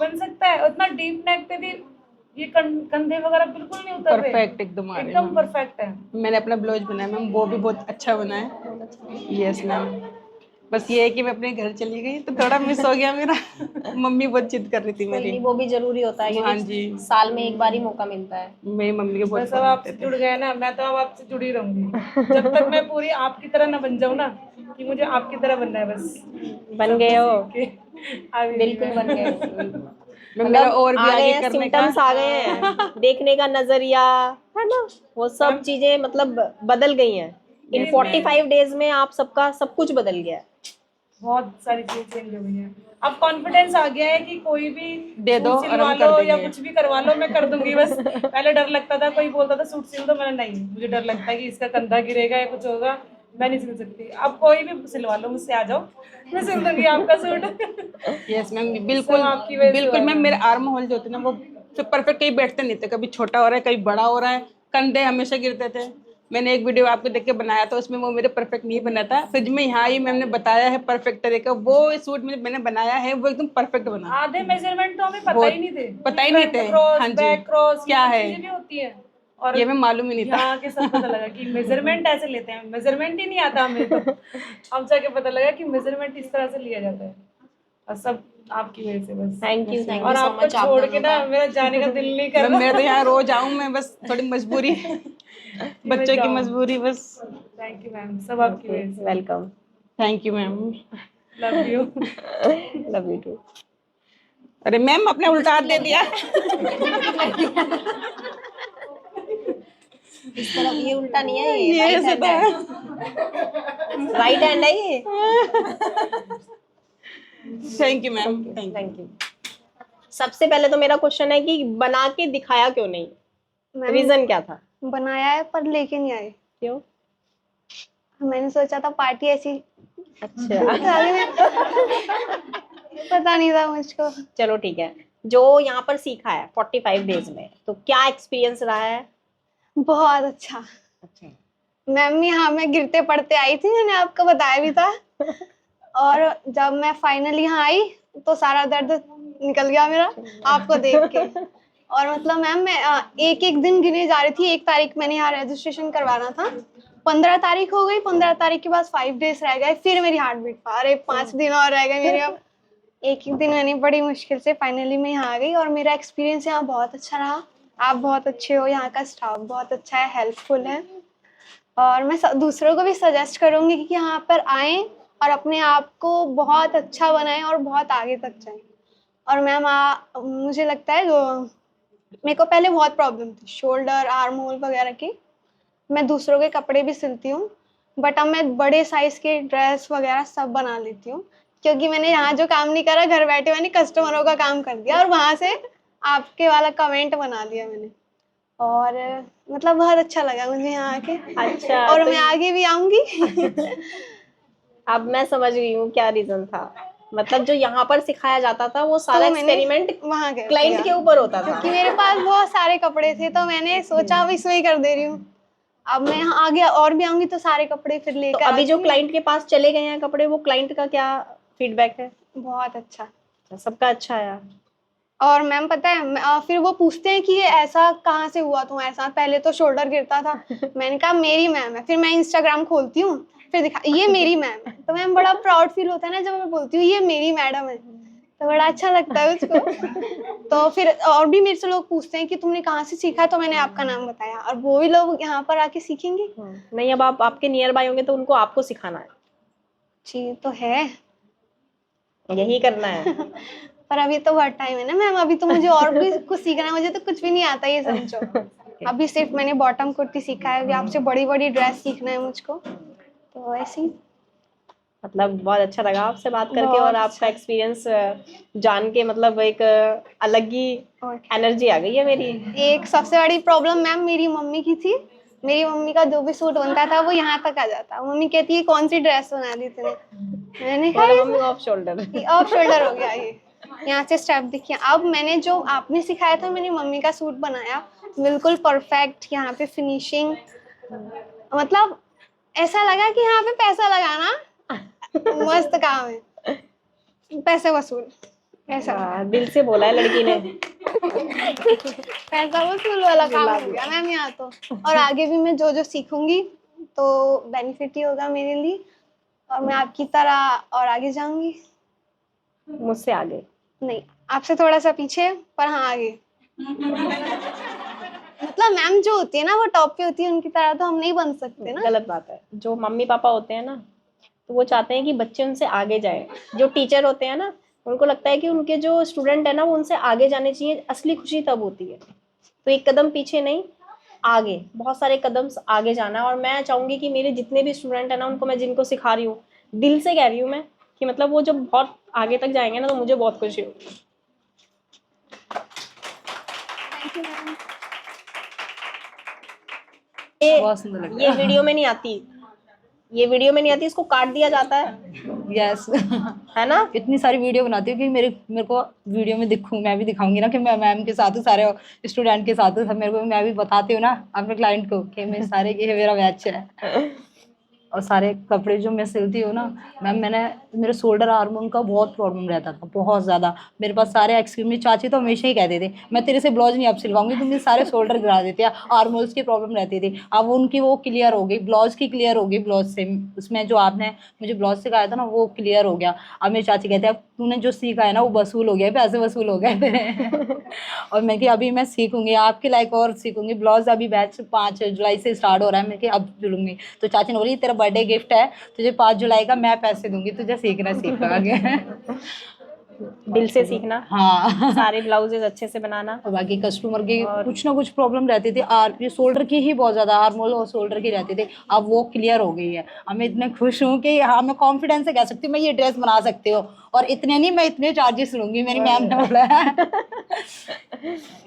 बन सकता है। उतना डीप नेक पे भी ये कंधे वगैरह बिल्कुल नहीं उतर रहे, परफेक्ट एकदम आ रहे एकदम हैं। परफेक्ट है। मैंने अपना ब्लाउज बनाया मैम, वो भी बहुत अच्छा बना है। यस मैम, बस ये है कि मैं अपने घर चली गई तो थोड़ा मिस हो गया मेरा। मम्मी बहुत जिद कर रही थी कोई मेरी। नहीं, वो भी जरूरी होता है, हाँ क्योंकि जी, साल में एक बार ही मौका मिलता है। मेरी मम्मी के बहुत बस अब आपसे जुड़ गए ना, मैं तो अब आपसे जुड़ी रहूंगी जब तक मैं पूरी आपकी तरह ना बन जाऊँ ना, कि मुझे आपकी तरह बनना है बस। बन गए हो, आगे बिल्कुल बन गए हो। मेरा और भी आ गए आगे हैं, करने का। सिम्टम्स आ गए हैं, देखने का नजरिया है ना, वो सब चीजें मतलब बदल गई हैं। इन 45 डेज में आप सबका सब कुछ बदल गया है। बहुत सारी चीजें चेंज हो गई हैं। अब कॉन्फिडेंस आ गया है कि कोई भी दे दो सूट और सिलवा हम कर लो या देंगे। कुछ भी करवा लो, मैं कर दूंगी बस। पहले डर लगता था, कोई बोलता था सूट सिल दो, मैंने नहीं, मुझे डर लगता है कि इसका कंधा गिरेगा या कुछ होगा, मैं नहीं सिल सकती। अब कोई भी सिलवा लो, मुझसे आ जाओ, मैं सिल दूंगी आपका सूट। यस मैम, बिल्कुल सब आपकी वजह से बिल्कुल हुआ मैम। है। मेरे आर्म होल जो होते ना वो परफेक्ट कहीं बैठते नहीं थे, कभी छोटा हो रहा है कभी बड़ा हो रहा है, कंधे हमेशा गिरते थे। मैंने एक वीडियो आपको देख के बनाया था, उसमें वो मेरे परफेक्ट नहीं बना था, फिर जब मैं यहाँ आई मैम ने बताया है परफेक्ट तरीका, वो सूट मैंने बनाया है वो एकदम परफेक्ट बना। आधे मेजरमेंट तो हमें पता बहुत- ही नहीं थे, पता ही नहीं थे। क्रॉस हाँ जी, बैक क्रॉस क्या है भी होती है, और ये हमें मालूम ही नहीं था। यहाँ के सब पता लगा कि मेजरमेंट ऐसे लेते हैं, मेजरमेंट ही नहीं आता हमें तो अब जाके पता लगा कि मेजरमेंट इस तरह से लिया जाता है, और सब आपकी वजह से बस। थैंक यू सो और आपको मच। आप छोड़ दोनों के ना का मेरा जाने का दिल नहीं कर मैम रहा। मैं तो यहाँ रोज आऊँ, मैं बस थोड़ी मजबूरी बच्चों की मजबूरी बस। थैंक यू मैम, सब आपकी वजह से। Welcome. Thank you ma'am. Love you. Love you too. अरे मैम आपने उल्टा हाथ दे दिया। इस तरफ ये उल्टा नहीं है, ये राइट ऐसे हैंड था। है, राइट हैंड है ये। Thank you ma'am, thank thank you. सबसे पहले तो मेरा क्वेश्चन है कि बना के दिखाया क्यों नहीं, रीजन क्या था? बनाया है पर लेके नहीं आए। क्यों? मैंने सोचा था पार्टी ऐसी अच्छा पता नहीं था मुझको। चलो ठीक है, जो यहाँ पर सीखा है 45 डेज में, तो क्या एक्सपीरियंस रहा है? बहुत अच्छा। अच्छा, मैम यहाँ मैं गिरते पड़ते आई थी, मैंने आपको बताया भी था। और जब मैं फाइनली यहाँ आई तो सारा दर्द निकल गया मेरा आपको देख के। और मतलब मैम मैं एक एक दिन गिने जा रही थी। 1 तारीख मैंने यहाँ रजिस्ट्रेशन करवाना था, 15 तारीख हो गई, 15 तारीख के बाद 5 डेज रह गए, फिर मेरी हार्ट बीट पा, अरे 5 दिन और रह गए मेरे। अब एक एक दिन मैंने बड़ी मुश्किल से फाइनली मैं यहाँ आ गई, और मेरा एक्सपीरियंस यहाँ बहुत अच्छा रहा। आप बहुत अच्छे हो, यहाँ का स्टाफ बहुत अच्छा है, हेल्पफुल है, और मैं दूसरों को भी सजेस्ट करूँगी कि यहाँ पर आएँ और अपने आप को बहुत अच्छा बनाएं और बहुत आगे तक जाएं। और मैम मुझे लगता है मेरे को पहले बहुत प्रॉब्लम थी शोल्डर आर्म होल वगैरह की। मैं दूसरों के कपड़े भी सिलती हूँ, बट अब मैं बड़े साइज के ड्रेस वगैरह सब बना लेती हूँ, क्योंकि मैंने यहाँ जो काम नहीं करा घर बैठे मैंने कस्टमरों का काम कर दिया, और वहाँ से आपके वाला कमेंट बना लिया मैंने। और मतलब बहुत अच्छा लगा मुझे यहाँ आके। अच्छा, और तो मैं आगे भी आऊंगी। अब मैं समझ गई हूँ क्या रीजन था। मतलब जो यहाँ पर सिखाया जाता था वो सारा तो मैंने एक्सपेरिमेंट वहाँ क्लाइंट के ऊपर होता था, क्योंकि मेरे पास बहुत सारे कपड़े थे, तो मैंने सोचा अब इसमें ही कर दे रही हूँ। अब मैं यहाँ आगे और भी आऊंगी तो सारे कपड़े फिर तो लेकर अभी जो क्लाइंट के पास चले गए हैं कपड़े, वो क्लाइंट का क्या फीडबैक है? बहुत अच्छा, सबका अच्छा आया। और मैम पता है फिर वो पूछते हैं कि ये ऐसा कहाँ से हुआ तुम्हारे साथ, पहले तो शोल्डर गिरता था। मैंने कहा मेरी मैम है, फिर मैं इंस्टाग्राम खोलती हूँ, फिर दिखा ये मेरी मैम है, तो मैम बड़ा प्राउड फील होता है ना जब मैं बोलती हूँ ये मेरी मैडम है, तो बड़ा अच्छा लगता है उसको। तो फिर और भी मेरे से लोग पूछते हैं कि तुमने कहाँ से सीखा, तो मैंने आपका नाम बताया, और वो भी लोग यहाँ पर आके सीखेंगे। नहीं, अब आप आपके नियर बाय होंगे तो उनको आपको सिखाना है। जी तो है, यही करना है। पर अभी तो बहुत टाइम है ना मैम, अभी तो मुझे और भी कुछ सीखना है, मुझे तो कुछ भी नहीं आता ये समझो। अभी सिर्फ मैंने बॉटम कुर्ती सीखा है, अभी आपसे बड़ी बड़ी ड्रेस सीखना है मुझको, तो ऐसे ही। मतलब बहुत अच्छा लगा आपसे बात करके, बहुत और आपका एक्सपीरियंस जान के मतलब एक अलग ही एनर्जी आ गई है मेरी। एक सबसे बड़ी प्रॉब्लम मैम मेरी मम्मी की थी। मेरी मम्मी का जो भी सूट बनता था वो यहाँ तक आ जाता। मम्मी कहती है कौन सी ड्रेस बना दी तूने, मैंने कहा mummy off shoulder off shoulder हो गया ये, यहाँ से स्टेप देखिए। अब मैंने जो आपने सिखाया था मेरी मम्मी का सूट बनाया, बिल्कुल परफेक्ट, यहाँ पे फिनिशिंग, मतलब ऐसा लगा कि यहाँ पे पैसा लगाना मस्त काम है, पैसे वसूल ऐसा। दिल से बोला है लड़की ने। पैसा वसूल वाला काम हो गया मैम यहाँ तो। और आगे भी मैं जो जो सीखूंगी तो बेनिफिट ही होगा मेरे लिए, और मैं आपकी तरह और आगे जाऊंगी। मुझसे आगे नहीं, आपसे थोड़ा सा पीछे, पर हाँ आगे। मतलब मैम जो होती है ना वो टॉप पे होती है, उनकी तरह तो हम नहीं बन सकते ना। गलत बात है। जो मम्मी पापा होते हैं ना, तो वो चाहते हैं कि बच्चे उनसे आगे जाए। जो टीचर होते हैं ना, उनको लगता है कि उनके जो स्टूडेंट है ना वो उनसे आगे जाने चाहिए। असली खुशी तब होती है। तो एक कदम पीछे नहीं, आगे, बहुत सारे कदम आगे जाना है। और मैं चाहूंगी कि मेरे जितने भी स्टूडेंट है ना, उनको मैं जिनको सिखा रही हूँ, दिल से कह रही हूँ मैं, कि मतलब वो जब बहुत आगे तक जाएंगे ना तो मुझे बहुत खुशी होगी। ये वीडियो में नहीं आती, ये वीडियो में नहीं आती, इसको काट दिया जाता है। यस है ना? इतनी सारी वीडियो बनाती हूँ कि मेरे को वीडियो में दिखूँ, मैं भी दिखाऊंगी ना कि मैं मैम के साथ हूँ, सारे स्टूडेंट के साथ हूँ, सब मेरे को, मैं भी बताती हूँ ना अपने क्लाइंट को कि मैं सारे ये मेरा बैच है। और सारे कपड़े जो मैं सिलती हूँ ना मैम, मेरे शोल्डर आर्म का बहुत प्रॉब्लम रहता था, बहुत ज़्यादा। मेरे पास सारे एक्सक्यूज, मेरी चाची तो हमेशा ही कहते थे मैं तेरे से ब्लाउज नहीं अब सिलवाऊंगी, तुम मेरे सारे शोल्डर गिरा देती है, आर्म होल्स की प्रॉब्लम रहती थी। अब उनकी वो क्लियर हो गई, ब्लाउज की क्लियर हो गई, ब्लाउज से उसमें जो आपने मुझे ब्लाउज सिखाया था ना वो क्लियर हो गया। अब मेरी चाची कहते हैं अब तूने जो सीखा है ना वो वसूल हो गया, पैसे वसूल हो गए तेरे। और मैं कि अभी मैं सीखूंगी आपके लायक और सीखूंगी। ब्लाउज अभी बैच 5 जुलाई से स्टार्ट हो रहा है, मैं कि अब जुड़ूंगी। तो चाची ने बोली तेरा बर्थडे गिफ्ट है, तुझे 5 जुलाई का मैं पैसे दूंगी, तुझे सीखना सीख आगे। दिल से सीखना, हाँ सारे ब्लाउजेज अच्छे से बनाना। और बाकी कस्टमर की कुछ ना कुछ प्रॉब्लम रहती थी, ये शोल्डर की ही बहुत ज़्यादा, आर्म होल और शोल्डर की रहती थी। अब वो क्लियर हो गई है। अब मैं इतने खुश हूँ कि हाँ मैं कॉन्फिडेंस से कह सकती हूँ मैं ये ड्रेस बना सकती हूँ, और इतने नहीं मैं इतने चार्जेस लूँगी, मेरी मैम ने बोला है।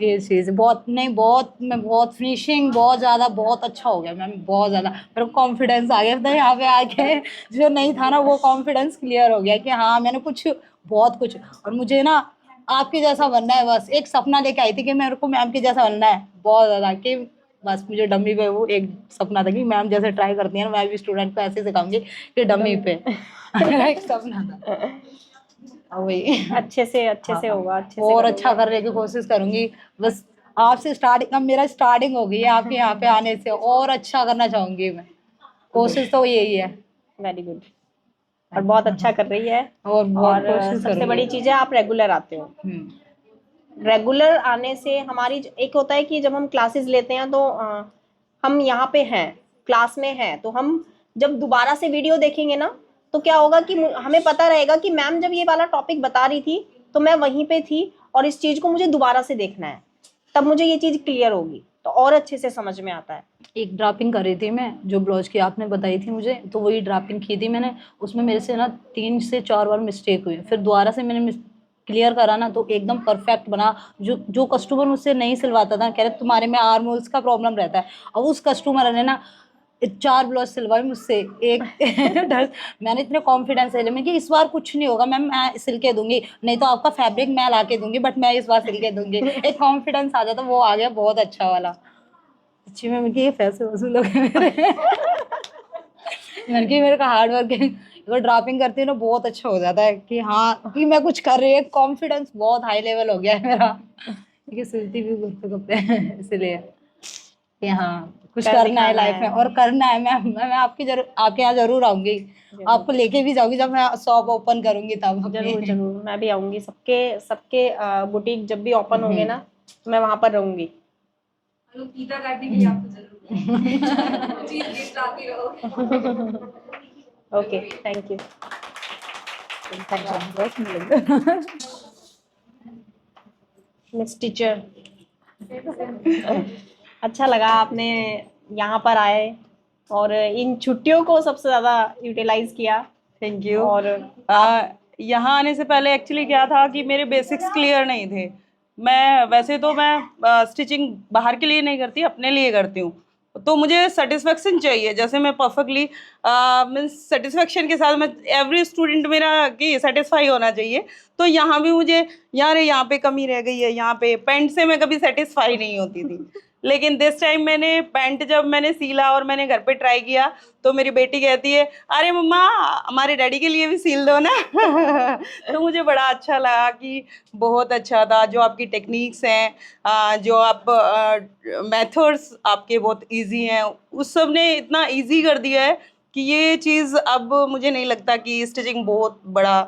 ये चीज़ बहुत नहीं, बहुत मैं बहुत फिनिशिंग बहुत ज़्यादा बहुत अच्छा हो गया मैम, बहुत ज़्यादा मेरे को कॉन्फिडेंस आ गया था यहाँ पे आके। जो नहीं था ना वो कॉन्फिडेंस क्लियर हो गया कि हाँ मैंने कुछ बहुत कुछ, और मुझे ना आपके जैसा बनना है। बस एक सपना लेके आई थी कि मेरे को मैम के जैसा बनना है बहुत ज़्यादा, कि बस मुझे डमी पे वो एक सपना था कि मैम जैसे ट्राई करती है ना मैं भी स्टूडेंट को ऐसे सिखाऊंगी कि डमी पे। एक सपना था वही। अच्छे से होगा, अच्छे से और करोगे। अच्छा करने की कोशिश करूंगी। बस आपसे स्टार्टिंग, अब मेरा स्टार्टिंग हो गई है आपके यहाँ पे आने से, और अच्छा करना चाहूंगी मैं, कोशिश तो यही है। वेरी गुड, और बहुत अच्छा कर रही है। और बहुत कोशिश सबसे करूंगी। बड़ी चीज़ है आप रेगुलर आते हो। रेगुलर आने से हमारी एक होता है कि जब हम क्लासेस लेते हैं तो हम यहाँ पे हैं, क्लास में हैं, तो हम जब दोबारा से वीडियो देखेंगे ना तो क्या होगा कि हमें पता रहेगा कि मैम जब ये वाला टॉपिक बता रही थी तो मैं वहीं पे थी और इस चीज़ को मुझे दोबारा से देखना है, तब मुझे ये चीज़ क्लियर होगी तो और अच्छे से समझ में आता है। एक ड्रापिंग कर रही थी मैं, जो ब्लाउज की आपने बताई थी मुझे, तो वही ड्रापिंग की थी मैंने। उसमें मेरे से ना 3 से 4 बार मिस्टेक हुई, फिर दोबारा से मैंने क्लियर करा ना तो एकदम परफेक्ट बना। जो कस्टमर मुझसे नहीं सिलवाता था, कह रहे तुम्हारे में आर्म होल्स का प्रॉब्लम रहता है, और उस कस्टमर ने ना 4 ब्लाउज सिलवाए मुझसे एक। मैंने इतने कॉन्फिडेंस से मैं कि इस बार कुछ नहीं होगा मैम, मैं सिल के दूंगी, नहीं तो आपका फैब्रिक मैं ला के दूंगी, बट मैं इस बार सिल के दूंगी। एक कॉन्फिडेंस आ जाता, वो आ गया बहुत अच्छा वाला। अच्छी में ये पैसे वसूल हो गए मेरे। मैंने कि मेरे का हार्ड वर्क है, वो ड्रापिंग करती है ना बहुत अच्छा हो जाता है कि हाँ कि मैं कुछ कर रही हूँ। कॉन्फिडेंस बहुत हाई लेवल हो गया है मेरा, क्योंकि सिलती भी कुर्ते कपड़े इसलिए कि हाँ कुछ करना है लाइफ में, और करना है। मैं आपके यहाँ जरूर आऊंगी, आपको लेके भी जाऊंगी जब मैं शॉप ओपन करूंगी तब। जरूर जरूर, मैं भी आऊंगी। सबके बुटीक जब भी ओपन होंगे ना मैं वहां पर रहूंगी। गीता काटने के लिए आपको जरूर चीज गिफ्ट आती रहो। Okay, thank you. Miss teacher, अच्छा लगा आपने यहाँ पर आए और इन छुट्टियों को सबसे ज़्यादा यूटिलाइज किया। Thank you. और यहाँ आने से पहले एक्चुअली क्या था कि मेरे बेसिक्स क्लियर नहीं थे। मैं वैसे तो मैं स्टिचिंग बाहर के लिए नहीं करती, अपने लिए करती हूँ, तो मुझे सेटिस्फेक्शन चाहिए। जैसे मैं परफेक्टली मीन्स सेटिस्फेक्शन के साथ मैं एवरी स्टूडेंट मेरा कि सेटिस्फाई होना चाहिए। तो यहाँ भी मुझे यार यहाँ पे कमी रह गई है, यहाँ पे पैंट से मैं कभी सेटिस्फाई नहीं होती थी। लेकिन दिस टाइम मैंने पैंट जब मैंने सीला और मैंने घर पे ट्राई किया तो मेरी बेटी कहती है अरे मम्मा हमारे डैडी के लिए भी सील दो ना। तो मुझे बड़ा अच्छा लगा कि बहुत अच्छा था जो आपकी टेक्निक्स हैं, जो आप मेथड्स आपके बहुत इजी हैं, उस सब ने इतना इजी कर दिया है कि ये चीज़ अब मुझे नहीं लगता कि स्टिचिंग बहुत बड़ा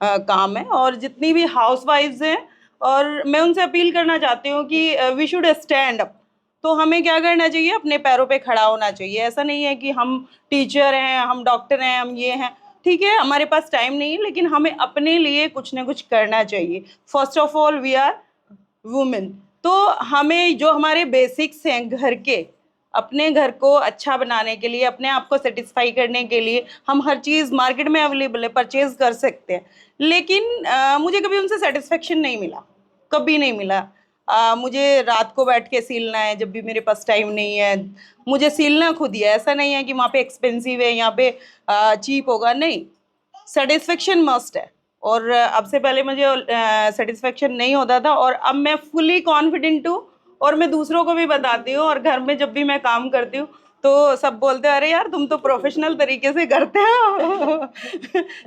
काम है। और जितनी भी हाउस वाइफ्स हैं, और मैं उनसे अपील करना चाहती हूँ कि वी शुड स्टैंड अप। तो हमें क्या करना चाहिए, अपने पैरों पे खड़ा होना चाहिए। ऐसा नहीं है कि हम टीचर हैं, हम डॉक्टर हैं, हम ये हैं, ठीक है हमारे पास टाइम नहीं है, लेकिन हमें अपने लिए कुछ ना कुछ करना चाहिए। First of all we are women, तो हमें जो हमारे बेसिक्स हैं घर के, अपने घर को अच्छा बनाने के लिए, अपने आप को सेटिस्फाई करने के लिए हम हर चीज़ मार्केट में अवेलेबल है, परचेज कर सकते हैं। लेकिन मुझे कभी उनसे सेटिस्फेक्शन नहीं मिला, कभी नहीं मिला। मुझे रात को बैठ के सीलना है जब भी मेरे पास टाइम नहीं है, मुझे सीलना खुद ही है। ऐसा नहीं है कि वहाँ पे एक्सपेंसिव है, यहाँ पे चीप होगा, नहीं। सेटिस्फेक्शन मस्ट है, और अब से पहले मुझे सेटिस्फेक्शन नहीं होता था, और अब मैं फुली कॉन्फिडेंट हूँ, और मैं दूसरों को भी बताती हूँ। और घर में जब भी मैं काम करती हूँ तो सब बोलते हैं, अरे यार तुम तो प्रोफेशनल तरीके से करते हो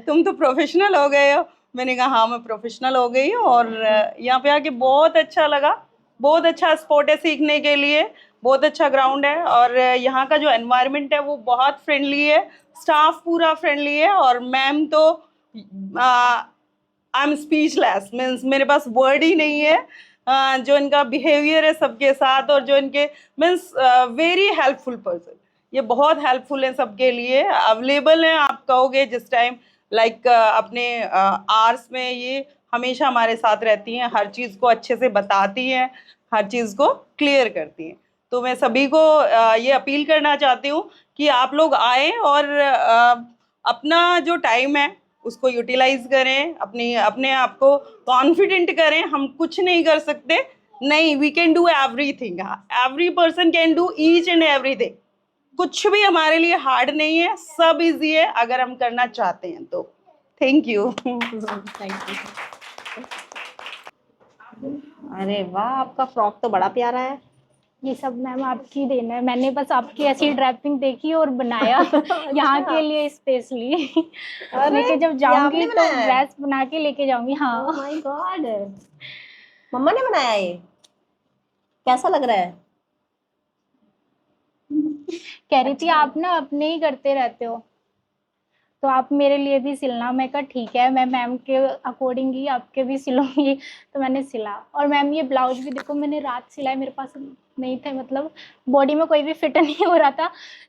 तुम तो प्रोफेशनल हो गए हो। मैंने कहा हाँ मैं प्रोफेशनल हो गई हूँ, और यहाँ पे आके बहुत अच्छा लगा। बहुत अच्छा स्पोर्ट है सीखने के लिए, बहुत अच्छा ग्राउंड है, और यहाँ का जो एनवायरनमेंट है वो बहुत फ्रेंडली है, स्टाफ पूरा फ्रेंडली है, और मैम तो आई एम स्पीचलेस, मीन्स मेरे पास वर्ड ही नहीं है। जो इनका बिहेवियर है सबके साथ, और जो इनके मीन्स वेरी हेल्पफुल पर्सन, ये बहुत हेल्पफुल है सबके लिए, अवेलेबल हैं। आप कहोगे जिस टाइम लाइक अपने आवर्स में ये हमेशा हमारे साथ रहती हैं, हर चीज़ को अच्छे से बताती हैं, हर चीज़ को क्लियर करती हैं। तो मैं सभी को ये अपील करना चाहती हूँ कि आप लोग आए और अपना जो टाइम है उसको यूटिलाइज करें, अपने आप को कॉन्फिडेंट करें। हम कुछ नहीं कर सकते, नहीं, we can do everything, every person can do each and everything. कुछ भी हमारे लिए हार्ड नहीं है, सब इजी है अगर हम करना चाहते हैं तो। Thank you. अरे वाह, आपका फ्रॉक तो बड़ा प्यारा है। ये सब मैम आपकी देन है, मैंने बस आपकी ऐसी ड्रेपिंग देखी और बनाया यहाँ के लिए स्पेशली। लेके जब जाऊंगी तो ड्रेस बना के लेके जाऊंगी। हाँ माय गॉड, मम्मा ने बनाया ये? कैसा लग रहा है? कह रही थी आप ना अपने ही करते रहते हो तो आप मेरे लिए भी सिलना। मैं कहा ठीक है, मैं मैम के अकॉर्डिंग ही आपके भी सिलूंगी। तो मैंने सिला। और मैम ये ब्लाउज भी देखो मैंने रात सिलाया, मेरे पास नहीं थे, मतलब बॉडी में कोई भी फिट नहीं हो रहा था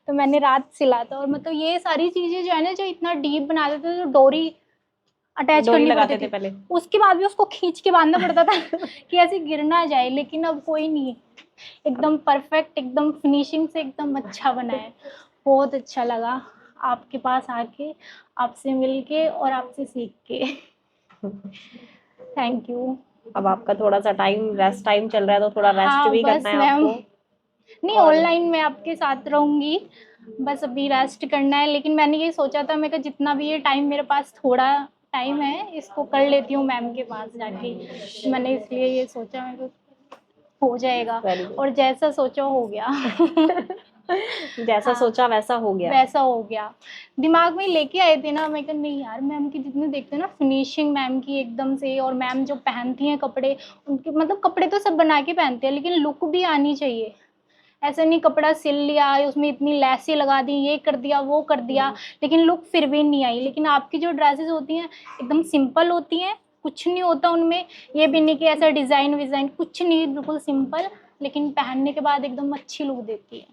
तो मैंने रात सिला था। और मतलब ये सारी चीज़ें जो है ना, जो इतना डीप बना देते थे, तो डोरी अटैच करनी पड़ती थी पहले, उसके बाद भी उसको खींच के बांधना पड़ता था कि ऐसे गिर ना जाए। लेकिन अब कोई नहीं, एकदम परफेक्ट, एकदम फिनिशिंग से एकदम अच्छा बना है। बहुत अच्छा लगा आपके पास आके, आपसे मिलके और आपसे सीख के। Thank you. अब आपका थोड़ा सा रेस्ट टाइम चल रहा है तो थोड़ा रेस्ट भी करना है आपको। नहीं, ऑनलाइन मैं आपके साथ रहूंगी, बस अभी रेस्ट करना है। लेकिन मैंने ये सोचा था, मैं जितना भी ये टाइम मेरे पास थोड़ा टाइम है इसको कर लेती हूँ मैम के पास जाके। मैंने इसलिए ये सोचा मेरे को हो जाएगा, और जैसा सोचा हो गया। जैसा सोचा वैसा हो गया। दिमाग में लेके आए थे ना, मैं कहा नहीं यार, मैम की जितने देखते हैं ना फिनिशिंग मैम की एकदम से, और मैम जो पहनती हैं कपड़े, उनके मतलब कपड़े तो सब बना के पहनते हैं लेकिन लुक भी आनी चाहिए। ऐसा नहीं कपड़ा सिल लिया, उसमें इतनी लैसें लगा दी, ये कर दिया वो कर दिया, लेकिन लुक फिर भी नहीं आई। लेकिन आपकी जो ड्रेसेस होती हैं एकदम सिंपल होती हैं, कुछ नहीं होता उनमें, ये भी नहीं कि ऐसा डिज़ाइन विज़ाइन, कुछ नहीं, बिल्कुल सिंपल, लेकिन पहनने के बाद एकदम अच्छी लुक देती है।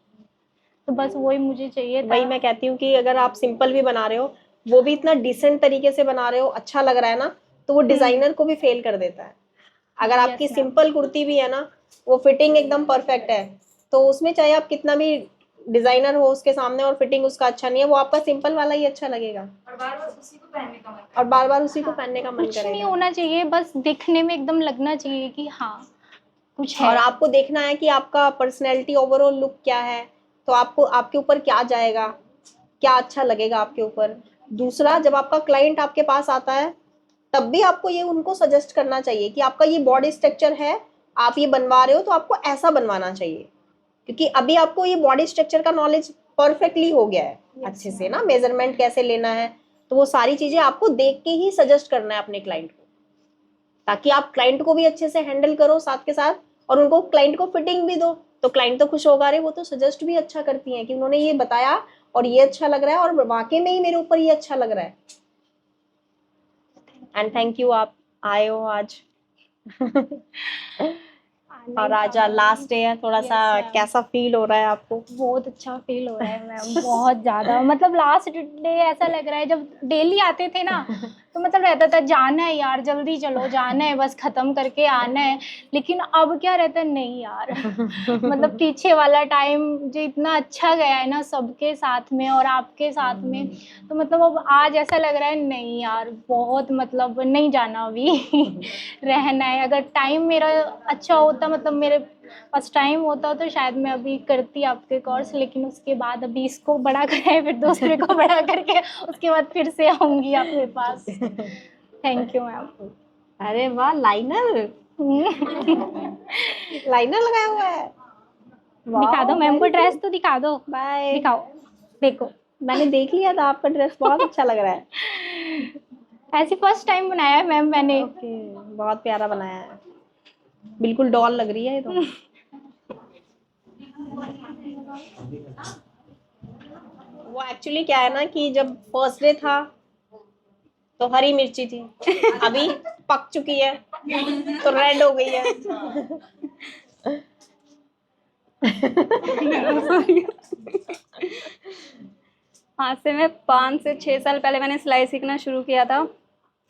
तो बस वही मुझे चाहिए था। वही मैं कहती हूँ कि अगर आप सिंपल भी बना रहे हो, वो भी इतना डिसेंट तरीके से बना रहे हो, अच्छा लग रहा है ना, तो वो डिजाइनर को भी फेल कर देता है। अगर आपकी सिंपल कुर्ती भी है ना, वो फिटिंग एकदम परफेक्ट है, तो उसमें चाहे आप कितना भी डिजाइनर हो उसके सामने और फिटिंग उसका अच्छा नहीं है, वो आपका सिंपल वाला ही अच्छा लगेगा और बार बार उसी को पहनने का मन कुछ नहीं करेगा। होना चाहिए, बस दिखने में एकदम लगना चाहिए कि हाँ कुछ है। और आपको देखना है कि आपका पर्सनैलिटी ओवरऑल लुक क्या है, तो आपको आपके ऊपर क्या जाएगा, क्या अच्छा लगेगा आपके ऊपर। दूसरा, जब आपका क्लाइंट आपके पास आता है तब भी आपको ये उनको सजेस्ट करना चाहिए कि आपका ये बॉडी स्ट्रक्चर है, आप ये बनवा रहे हो तो आपको ऐसा बनवाना चाहिए, क्योंकि अभी आपको ये बॉडी स्ट्रक्चर का नॉलेज परफेक्टली हो गया है अच्छे से ना, मेजरमेंट कैसे लेना है, तो वो सारी चीजें आपको देख के ही सजेस्ट करना है अपने क्लाइंट को, ताकि आप क्लाइंट को भी अच्छे से हैंडल करो साथ के साथ, और उनको क्लाइंट को फिटिंग भी दो, तो क्लाइंट तो खुश होगा। रे वो तो सजेस्ट भी अच्छा करती हैं कि उन्होंने ये बताया और ये अच्छा लग रहा है और वाकई में ही मेरे ऊपर ये अच्छा लग रहा है। एंड थैंक यू, आप आए हो आज। और आज लास्ट डे है, थोड़ा सा कैसा फील हो रहा है आपको? बहुत अच्छा फील हो रहा है मैम, बहुत ज़्यादा। मतलब लास्ट डे ऐसा लग रहा है, जब डेली आते थे ना तो मतलब रहता था जाना है यार, जल्दी चलो, जाना है, बस ख़त्म करके आना है। लेकिन अब क्या रहता है, नहीं यार मतलब पीछे वाला टाइम जो इतना अच्छा गया है ना सबके साथ में और आपके साथ में, तो मतलब अब आज ऐसा लग रहा है नहीं यार, बहुत मतलब नहीं जाना अभी रहना है। अगर टाइम मेरा अच्छा होता, मतलब मेरे फर्स्ट टाइम होता तो शायद मैं अभी करती आपके कोर्स, लेकिन उसके बाद अभी इसको बड़ा कराए, फिर दूसरे को बड़ा करके उसके बाद फिर से आऊँगी आपके पास। Thank you ma'am. अरे वाह, लाइनर लाइनर लगाया हुआ है। दिखा दो मैम को, ड्रेस तो दिखा दो। बाय। दिखाओ, देखो मैंने देख लिया था, आपका ड्रेस बहुत अच्छा लग रहा है। ऐसे फर्स्ट टाइम बनाया है मैम मैंने। ओके, बहुत प्यारा बनाया है, बिल्कुल डॉल लग रही है ये तो। वो एक्चुअली क्या है ना कि जब फर्स्ट डे था तो हरी मिर्ची थी, अभी पक चुकी है तो रेड हो गई है। आज से मैं 5 से 6 साल पहले मैंने सिलाई सीखना शुरू किया था।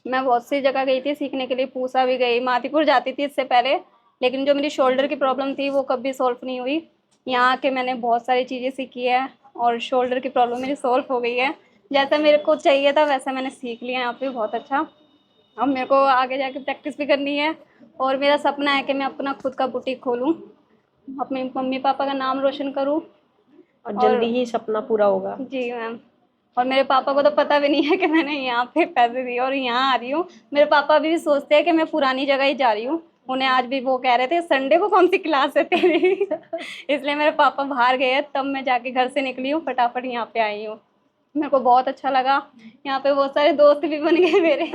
मैं बहुत सी जगह गई थी सीखने के लिए, पूसा भी गई, मातीपुर जाती थी इससे पहले, लेकिन जो मेरी शोल्डर की प्रॉब्लम थी वो कभी सॉल्व नहीं हुई। यहाँ आके मैंने बहुत सारी चीज़ें सीखी है और शोल्डर की प्रॉब्लम मेरी सॉल्व हो गई है। जैसा मेरे को चाहिए था वैसा मैंने सीख लिया यहाँ पे, बहुत अच्छा। अब मेरे को आगे जाके प्रैक्टिस भी करनी है और मेरा सपना है कि मैं अपना खुद का बुटीक खोलूँ, अपने मम्मी पापा का नाम रोशन करूँ। और जल्दी ही सपना पूरा होगा। जी मैम। और मेरे पापा को तो पता भी नहीं है कि मैंने यहाँ पे पैसे दिए और यहाँ आ रही हूँ। मेरे पापा भी सोचते हैं कि मैं पुरानी जगह ही जा रही हूँ। उन्हें आज भी वो कह रहे थे संडे को कौन सी क्लास है तेरी। इसलिए मेरे पापा बाहर गए तब मैं जाके घर से निकली हूँ, फटाफट यहाँ पे आई हूँ। मेरे को बहुत अच्छा लगा, यहाँ पे बहुत सारे दोस्त भी बन गए मेरे।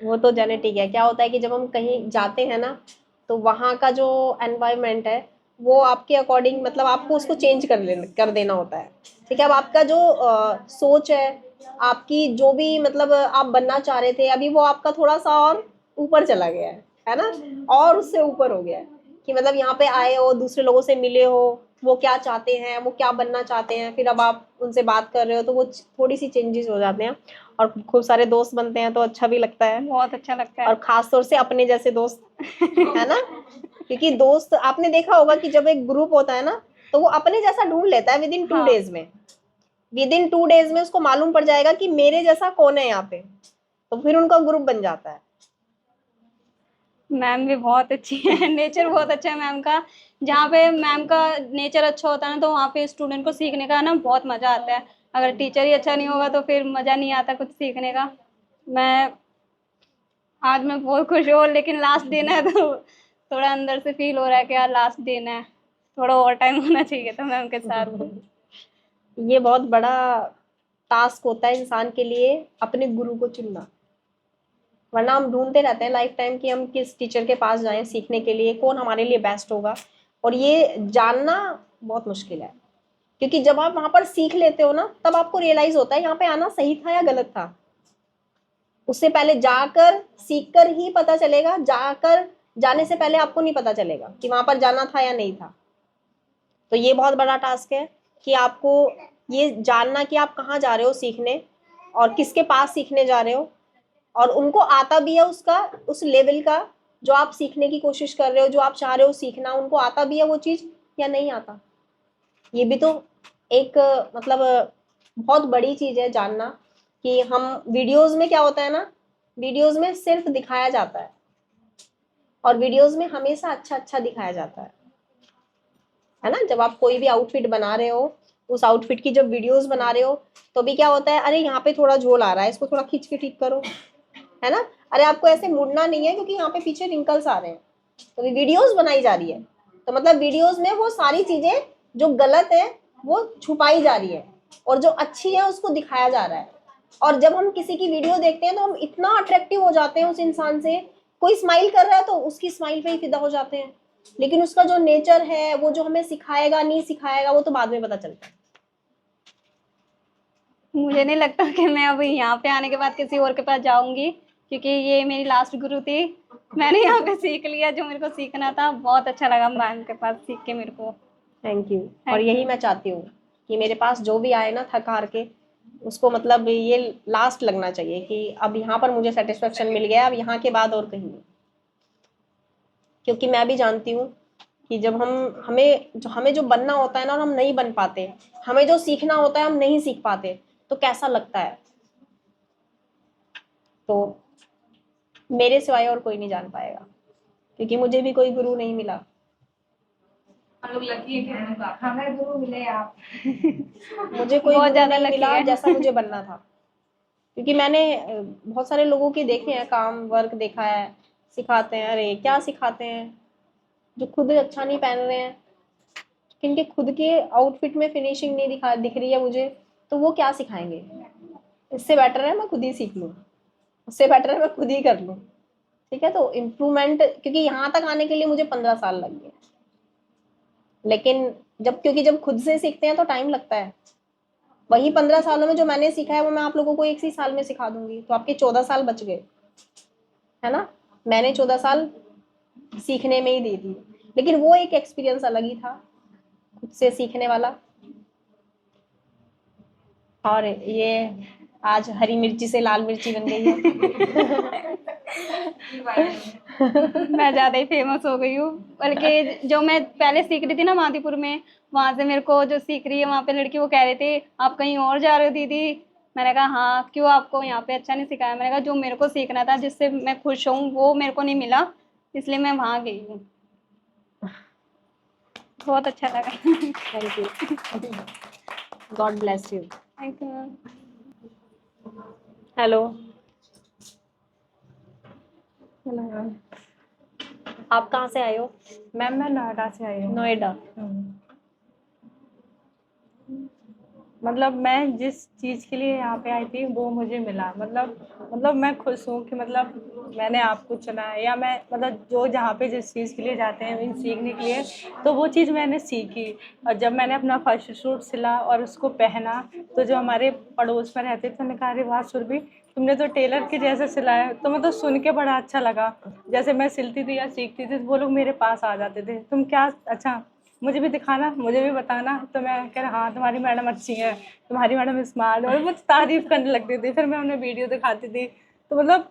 वो तो जेनेटिक है। क्या होता है कि जब हम कहीं जाते हैं ना तो वहाँ का जो एनवायरनमेंट है वो आपके अकॉर्डिंग, मतलब आपको उसको चेंज कर देना होता है। ठीक है, अब आपका जो सोच है, आपकी जो भी मतलब आप बनना चाह रहे थे, अभी वो आपका थोड़ा सा और ऊपर चला गया है ना, और उससे ऊपर हो गया है कि मतलब यहाँ पे आए हो, दूसरे लोगों से मिले हो, वो क्या चाहते हैं, वो क्या बनना चाहते हैं, फिर अब आप उनसे बात कर रहे हो तो वो थोड़ी सी चेंजेस हो जाते हैं और खूब सारे दोस्त बनते हैं तो अच्छा भी लगता है। बहुत अच्छा लगता है। और खास तौर से अपने जैसे दोस्त, है ना, क्योंकि दोस्त आपने देखा होगा कि जब एक ग्रुप होता है ना तो वो अपने जैसा ढूंढ लेता है विदिन 2 डेज में। विदिन 2 डेज में उसको मालूम पड़ जाएगा कि मेरे जैसा कौन है यहाँ पे, तो फिर उनका ग्रुप बन जाता है। मैम भी बहुत अच्छी है, नेचर बहुत अच्छा है मैम का। जहाँ पे मैम का नेचर अच्छा होता है ना तो वहाँ पे स्टूडेंट को सीखने का ना बहुत मज़ा आता है। अगर टीचर ही अच्छा नहीं होगा तो फिर मज़ा नहीं आता कुछ सीखने का। आज मैं बहुत खुश हूँ, लेकिन लास्ट दिन है तो थोड़ा अंदर से फील हो रहा है कि यार लास्ट दिन है, थोड़ा और टाइम होना चाहिए था मैम के साथ। ये बहुत बड़ा टास्क होता है इंसान के लिए, अपने गुरु को चुनना। वरना हम ढूंढते रहते हैं लाइफ टाइम कि हम किस टीचर के पास जाएं सीखने के लिए, कौन हमारे लिए बेस्ट होगा, और ये जानना बहुत मुश्किल है। क्योंकि जब आप वहां पर सीख लेते हो ना तब आपको रियलाइज होता है यहाँ पे आना सही था या गलत था। उससे पहले जाकर सीखकर ही पता चलेगा, जाने से पहले आपको नहीं पता चलेगा कि वहां पर जाना था या नहीं था। तो ये बहुत बड़ा टास्क है कि आपको ये जानना कि आप कहाँ जा रहे हो सीखने और किसके पास सीखने जा रहे हो, और उनको आता भी है उसका, उस लेवल का जो आप सीखने की कोशिश कर रहे हो, जो आप चाह रहे हो सीखना, उनको आता भी है वो चीज़ या नहीं आता। ये भी तो एक मतलब बहुत बड़ी चीज़ है जानना कि हम वीडियोस में क्या होता है ना, वीडियोस में सिर्फ दिखाया जाता है और वीडियोस में हमेशा अच्छा अच्छा दिखाया जाता है ना। जब आप कोई भी आउटफिट बना रहे हो, उस आउटफिट की जब वीडियोस बना रहे हो तो भी क्या होता है, अरे यहाँ पे थोड़ा झोल आ रहा है, इसको थोड़ा खींच के ठीक करो, है ना। अरे आपको ऐसे मुड़ना नहीं है क्योंकि यहाँ पे पीछे रिंकल्स आ रहे हैं। तो वीडियोस बनाई जा रही है तो मतलब वीडियोस में वो सारी चीजें जो गलत है वो छुपाई जा रही है और जो अच्छी है उसको दिखाया जा रहा है। और जब हम किसी की वीडियो देखते हैं तो हम इतना अट्रैक्टिव हो जाते हैं उस इंसान से। कोई स्माइल कर रहा है तो उसकी स्माइल पे ही फिदा हो जाते हैं, लेकिन उसका जो नेचर है, वो जो हमें सिखाएगा नहीं सिखाएगा, वो तो बाद में पता चलता है। मुझे नहीं लगता कि मैं अभी यहाँ पे आने के बाद किसी और के पास जाऊंगी, क्योंकि ये मेरी लास्ट गुरु थी। मैंने यहाँ पे सीख लिया जो मेरे को सीखना था। बहुत अच्छा लगा मैम के पास सीख के मेरे को। Thank you. और यही मैं चाहती हूँ कि मेरे पास जो भी आए ना थक हार के, उसको मतलब ये लास्ट लगना चाहिए कि अब यहाँ पर मुझे सेटिस्फेक्शन मिल गया, अब यहाँ के बाद और कहीं नहीं। क्योंकि मैं भी जानती हूँ कि जब हमें जो बनना होता है ना और हम नहीं बन पाते, हमें जो सीखना होता है हम नहीं सीख पाते, तो कैसा लगता है। तो मेरे सिवाय और कोई नहीं जान पाएगा क्योंकि मुझे भी कोई गुरु नहीं मिला। हम लोग लकी है कि हमें गुरु मिले आप। मुझे कोई बहुत गुरु ज्यादा नहीं lucky मिला है। जैसा मुझे बनना था, क्योंकि मैंने बहुत सारे लोगों के देखे हैं, काम वर्क देखा है, सिखाते हैं, अरे क्या सिखाते हैं, जो खुद अच्छा नहीं पहन रहे हैं, जिनके खुद के आउटफिट में फिनिशिंग नहीं दिख रही है मुझे, तो वो क्या सिखाएंगे। इससे बेटर है मैं खुद ही सीख लूँ, उससे बेटर है मैं खुद ही कर लूँ। ठीक है, तो इम्प्रूवमेंट, क्योंकि यहाँ तक आने के लिए मुझे 15 साल लग गए, लेकिन क्योंकि जब खुद से सीखते हैं तो टाइम लगता है। वही 15 सालों में जो मैंने सीखा है वो मैं आप लोगों को एक ही साल में सिखा दूंगी, तो आपके 14 साल बच गए, है ना। मैंने 14 साल सीखने में ही दे दी, लेकिन वो एक एक्सपीरियंस अलग ही था, खुद से सीखने वाला। और ये आज हरी मिर्ची से लाल मिर्ची बन गई है। मैं ज़्यादा ही फेमस हो गई हूँ, बल्कि जो मैं पहले सीख रही थी ना मादीपुर में, वहाँ से मेरे को जो सीख रही है वहाँ पे लड़की वो कह रहे थे आप कहीं और जा रहे हो दीदी। मैंने कहा हाँ, क्यों आपको यहाँ पे अच्छा नहीं सिखाया। मैंने कहा जो मेरे को सीखना था, जिससे मैं खुश हूँ, वो मेरे को नहीं मिला, इसलिए मैं वहाँ गई हूँ। बहुत अच्छा लगा। Thank you, God bless you. Thank you. Hello, आप कहाँ से आए हो? मैम मैं नोएडा से आई हूँ। नोएडा। मतलब मैं जिस चीज़ के लिए यहाँ पे आई थी वो मुझे मिला। मतलब मैं खुश हूँ कि मतलब मैंने आपको चुना है, या मैं मतलब जो जहाँ पे जिस चीज़ के लिए जाते हैं इन सीखने के लिए, तो वो चीज़ मैंने सीखी। और जब मैंने अपना फर्स्ट सूट सिला और उसको पहना, तो जो हमारे पड़ोस में रहते थे उन्होंने कहा अरे वाह सुरभि, तुमने तो टेलर के जैसे सिलाया। तो मतलब सुन के बड़ा अच्छा लगा। जैसे मैं सिलती थी या सीखती थी तो वो लोग मेरे पास आ जाते थे, तुम क्या, अच्छा मुझे भी दिखाना, मुझे भी बताना। तो मैं कह रहा हाँ तुम्हारी मैडम अच्छी है, तुम्हारी मैडम स्मार्ट, और मुझे तारीफ़ करने लगती थी। फिर मैं उन्हें वीडियो दिखाती थी। तो मतलब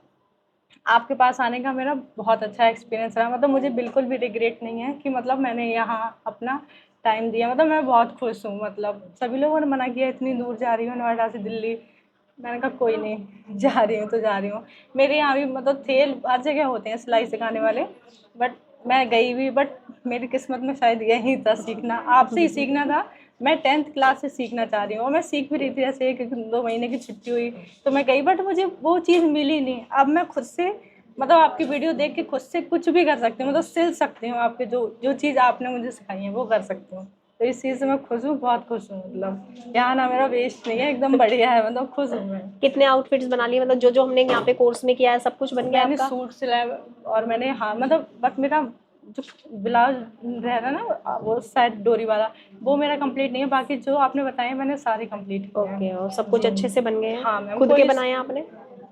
आपके पास आने का मेरा बहुत अच्छा एक्सपीरियंस रहा। मतलब मुझे बिल्कुल भी रिग्रेट नहीं है कि मतलब मैंने यहाँ अपना टाइम दिया। मतलब मैं बहुत खुश हूँ। मतलब सभी लोगों ने मना किया इतनी दूर जा रही हूँ नोएडा से दिल्ली, मैंने कहा कोई नहीं, जा रही हूँ तो जा रही हूँ। मेरे यहाँ भी मतलब थे, हर जगह होते हैं सिलाई सिखाने वाले, बट मैं गई भी, बट मेरी किस्मत में शायद यही था सीखना, आपसे ही सीखना था। मैं 10th क्लास से सीखना चाह रही हूँ और मैं सीख भी रही थी। जैसे 1-2 महीने की छुट्टी हुई तो मैं गई, बट मुझे वो चीज़ मिली नहीं। अब मैं खुद से मतलब आपकी वीडियो देख के खुद से कुछ भी कर सकती हूँ, मतलब सिल सकती हूँ। आपके जो चीज़ आपने मुझे सिखाई है वो कर सकती हूँ। तो इस चीज़ से मैं खुश हूँ, बहुत खुश हूँ। मतलब यहाँ ना मेरा वेस्ट नहीं है, एकदम बढ़िया है। मतलब खुश हूँ मैं। कितने आउटफिट्स बना लिए? मतलब जो हमने यहाँ पे कोर्स में किया है सब कुछ बन गया मैंने आपका? सूट सिलाया और मैंने, हाँ मतलब बस मेरा जो ब्लाउज रह रहा ना वो साइड डोरी वाला, वो मेरा कंप्लीट नहीं है। बाकी जो आपने बताए मैंने सारे कंप्लीट किए हैं। ओके, और सब कुछ अच्छे से बन गए हैं? हाँ मैम, खुद के कोई बनाए हैं आपने?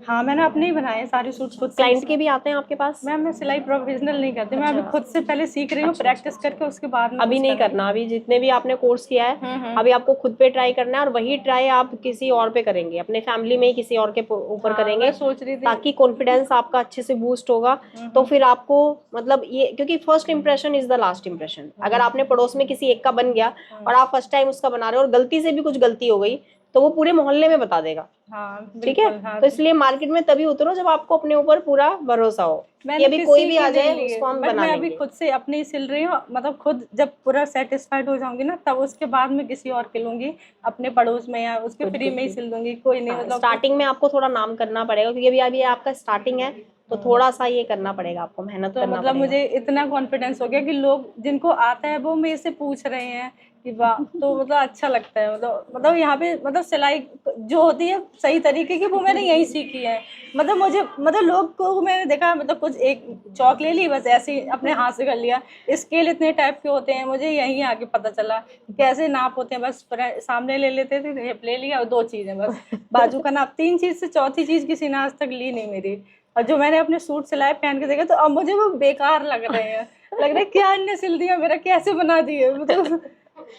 हाँ मैंने अपने ही बनाए सारे सूट खुद से। क्लाइंट के भी आते हैं आपके पास? मैम मैं सिलाई प्रोफेशनल नहीं करती, मैं अभी अच्छा। खुद से पहले सीख रही हूँ, अच्छा, प्रैक्टिस करके उसके बाद में अभी कुछ नहीं करूँगी। करना, अभी जितने भी आपने कोर्स किया है अभी आपको खुद पे ट्राई करना है, और वही ट्राई आप किसी और पे करेंगे, अपने फैमिली में ही किसी और के ऊपर हाँ, करेंगे, मैं सोच रही थी। ताकि कॉन्फिडेंस आपका अच्छे से बूस्ट होगा। तो फिर आपको मतलब ये, क्योंकि first impression is the last impression. अगर आपने पड़ोस में किसी एक का बन गया और आप फर्स्ट टाइम उसका बना रहे हो और गलती से भी कुछ गलती हो गई तो वो पूरे मोहल्ले में बता देगा। हाँ ठीक है, हाँ, तो इसलिए मार्केट में तभी उतरो जब आपको अपने ऊपर पूरा भरोसा हो कि अभी कोई भी आ जाए उसको हम बना मैं अभी लेंगे। खुद से अपनी सिल रही हूँ। मतलब खुद जब पूरा सेटिस्फाइड हो जाऊंगी ना, तब उसके बाद में किसी और के लूंगी, अपने पड़ोस में या उसके फ्री में ही सिल दूंगी, कोई नहीं। मतलब स्टार्टिंग में आपको थोड़ा नाम करना पड़ेगा, क्योंकि अभी आपका स्टार्टिंग है, तो थोड़ा सा ये करना पड़ेगा आपको, मेहनत तो करना मतलब पड़ेगा। मुझे इतना कॉन्फिडेंस हो गया कि लोग जिनको आता है वो मेरे से पूछ रहे हैं कि वाह। तो मतलब अच्छा लगता है। मतलब यहाँ पे मतलब सिलाई जो होती है सही तरीके की वो मैंने यहीं सीखी है। मतलब मुझे मतलब लोग को मैंने देखा, मतलब कुछ एक चौक ले ली बस ऐसे ही अपने हाथ से कर लिया। स्केल इतने टाइप के होते हैं, मुझे यहीं आके पता चला कैसे नाप होते हैं। बस सामने ले लेते थे, हिप ले लिया, और 2 चीज़ें बस, बाजू का नाप 3 चीज़ से चौथी चीज़ किसी ने आज तक ली नहीं मेरी। और जो मैंने अपने सूट सिलाए पहन के देखा तो अब मुझे वो बेकार लग रहे हैं, लग रहा है क्या इनने सिल दिया मेरा, कैसे बना दिए। मतलब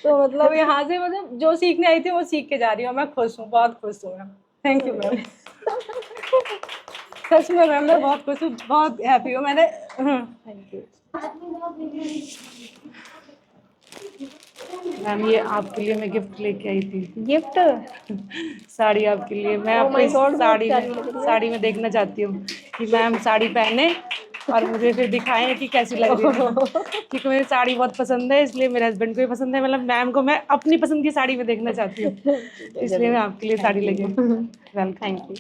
तो मतलब यहाँ से मतलब जो सीखने आई थी वो सीख के जा रही हूँ। मैं खुश हूँ, बहुत खुश हूँ मैम। Thank you ma'am. सच में मैम मैं बहुत खुश हूँ, बहुत हैप्पी हूँ। मैंने थैंक यू मैम, ये आपके लिए मैं गिफ्ट लेके आई थी। गिफ्ट? साड़ी आपके लिए। मैं Oh my आपको God, बहुत साड़ी प्यारी लग रही है। में देखना चाहती हूँ कि मैम साड़ी पहने और मुझे फिर दिखाएं कि कैसी लग रही है, क्योंकि मुझे साड़ी बहुत पसंद है, इसलिए मेरे हस्बैंड को भी पसंद है। मतलब मैम को मैं अपनी पसंद की साड़ी में देखना चाहती हूँ, इसलिए मैं आपके लिए साड़ी लेके वेलकम। Thank you.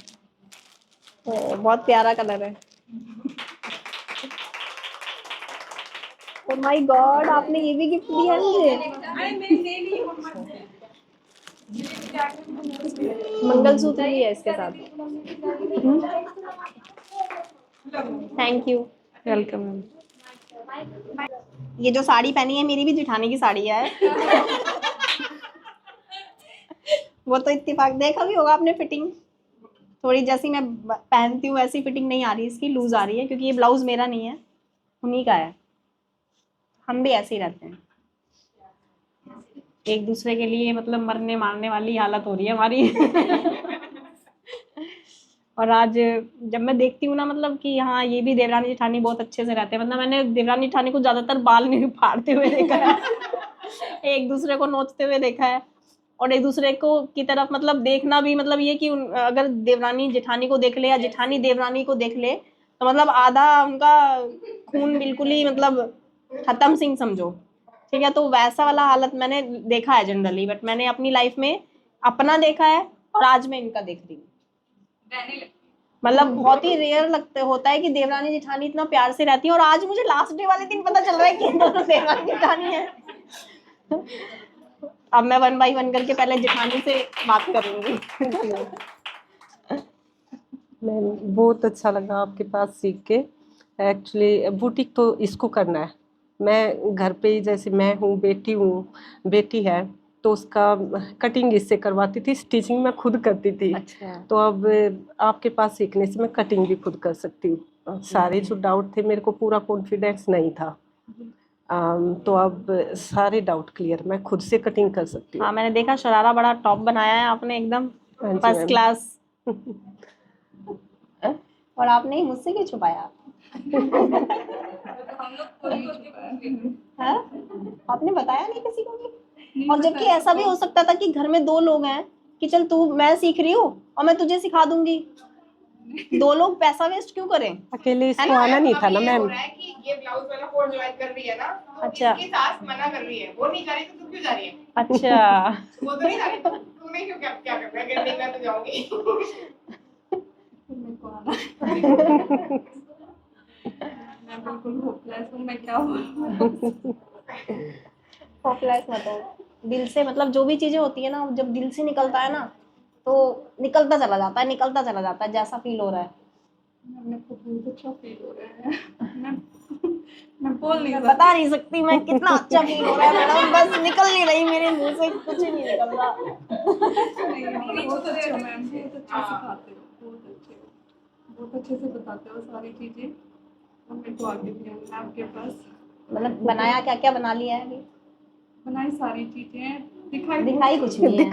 बहुत प्यारा कलर है। ओह माय गॉड, आपने ये भी गिफ्ट दिया है मुझे। मंगलसूत्र भी है इसके साथ। Thank you. वेलकम। ये जो साड़ी पहनी है मेरी भी जेठानी की साड़ी है। वो तो इत्तेफाक, देखा भी होगा आपने फिटिंग, थोड़ी जैसी मैं पहनती हूँ वैसी फिटिंग नहीं आ रही, इसकी लूज आ रही है, क्योंकि ये ब्लाउज मेरा नहीं है, उन्हीं का है। हम भी ऐसे ही रहते हैं, एक दूसरे के लिए मतलब मरने मारने वाली हालत हो रही है हमारी। और आज जब मैं देखती हूँ ना, मतलब कि हाँ ये भी देवरानी जेठानी बहुत अच्छे से रहते हैं। मतलब मैंने देवरानी जेठानी को ज्यादातर बाल नहीं फाड़ते हुए देखा है। एक दूसरे को नोचते हुए देखा है, और एक दूसरे को की तरफ मतलब देखना भी, मतलब ये कि अगर देवरानी जेठानी को देख ले या जेठानी देवरानी को देख ले तो मतलब आधा उनका खून बिल्कुल ही मतलब खत्म सिंह समझो, ठीक है। तो वैसा वाला हालत मैंने देखा है जनरली, बट मैंने अपनी लाइफ में अपना देखा है और आज मैं इनका देख रही हूँ। मतलब बहुत ही रेयर होता है कि देवरानी जेठानी इतना प्यार से रहती है, और आज मुझे लास्ट डे वाले दिन पता चल रहा है कि दोनों देवरानी जेठानी है। अब मैं 1 by 1 करके पहले जेठानी से बात करूंगी। मैम बहुत अच्छा लगा आपके पास सीख के। एक्चुअली बुटीक तो इसको करना है। मैं घर पे ही, जैसे मैं हूँ, बेटी है, तो उसका कटिंग इससे करवाती थी, स्टिचिंग मैं खुद करती थी। अच्छा। तो अब आपके पास सीखने से मैं कटिंग भी खुद कर सकती हूँ। सारे जो डाउट थे, मेरे को पूरा कॉन्फिडेंस नहीं था, तो अब सारे डाउट क्लियर, मैं खुद से कटिंग कर सकती हूँ। हाँ, मैंने देखा शरारा बड़ा टॉप बनाया है आपने, एकदम फर्स्ट क्लास। और आपने मुझसे क्यों छुपाया? हाँ? आपने बताया नहीं किसी को भी? और जबकि ऐसा भी हो सकता था कि घर में 2 लोग हैं कि चल तू, मैं सीख रही हूँ और मैं तुझे सिखा दूंगी। 2 लोग पैसा वेस्ट क्यों करें? अकेले इसको आना नहीं था ना मैम। ये ब्लाउज वाला कोड ज्वाइन कर रही है ना, तो अच्छा। इसकी सास मना कर रही है, वो नहीं जा रही तो तू क्यों जा रही है? अच्छा। वो तो नहीं जा रही, तूने क्यों क्या कर रहा है? करने मैं तो जाऊंगी। मैं बिल्कुल होपलेस हूँ, मैं क्या बोलूँ। होपलेस मत हो, दिल से, मतलब जो भी चीजें होती है ना, जब दिल से निकलता है ना तो निकलता चला जाता है, निकलता चला जाता है, जैसा फील हो रहा है। मेरे को बहुत अच्छा फील हो रहा है। मैं बोल नहीं सकती, बता नहीं सकती मैं कितना अच्छा फील हो रहा है मैडम, बस निकल नहीं रही मेरे मुंह से, कुछ नहीं निकल रहा। बहुत अच्छा मैम, बहुत अच्छा सिखाते हो, बहुत अच्छे से बताते हो सारी चीजें, और मेरे को आगे भी आना है आपके पास। मतलब बनाया क्या क्या बना लिया है अभी? बनाई सारी चीजें, दिखाई कुछ नहीं है।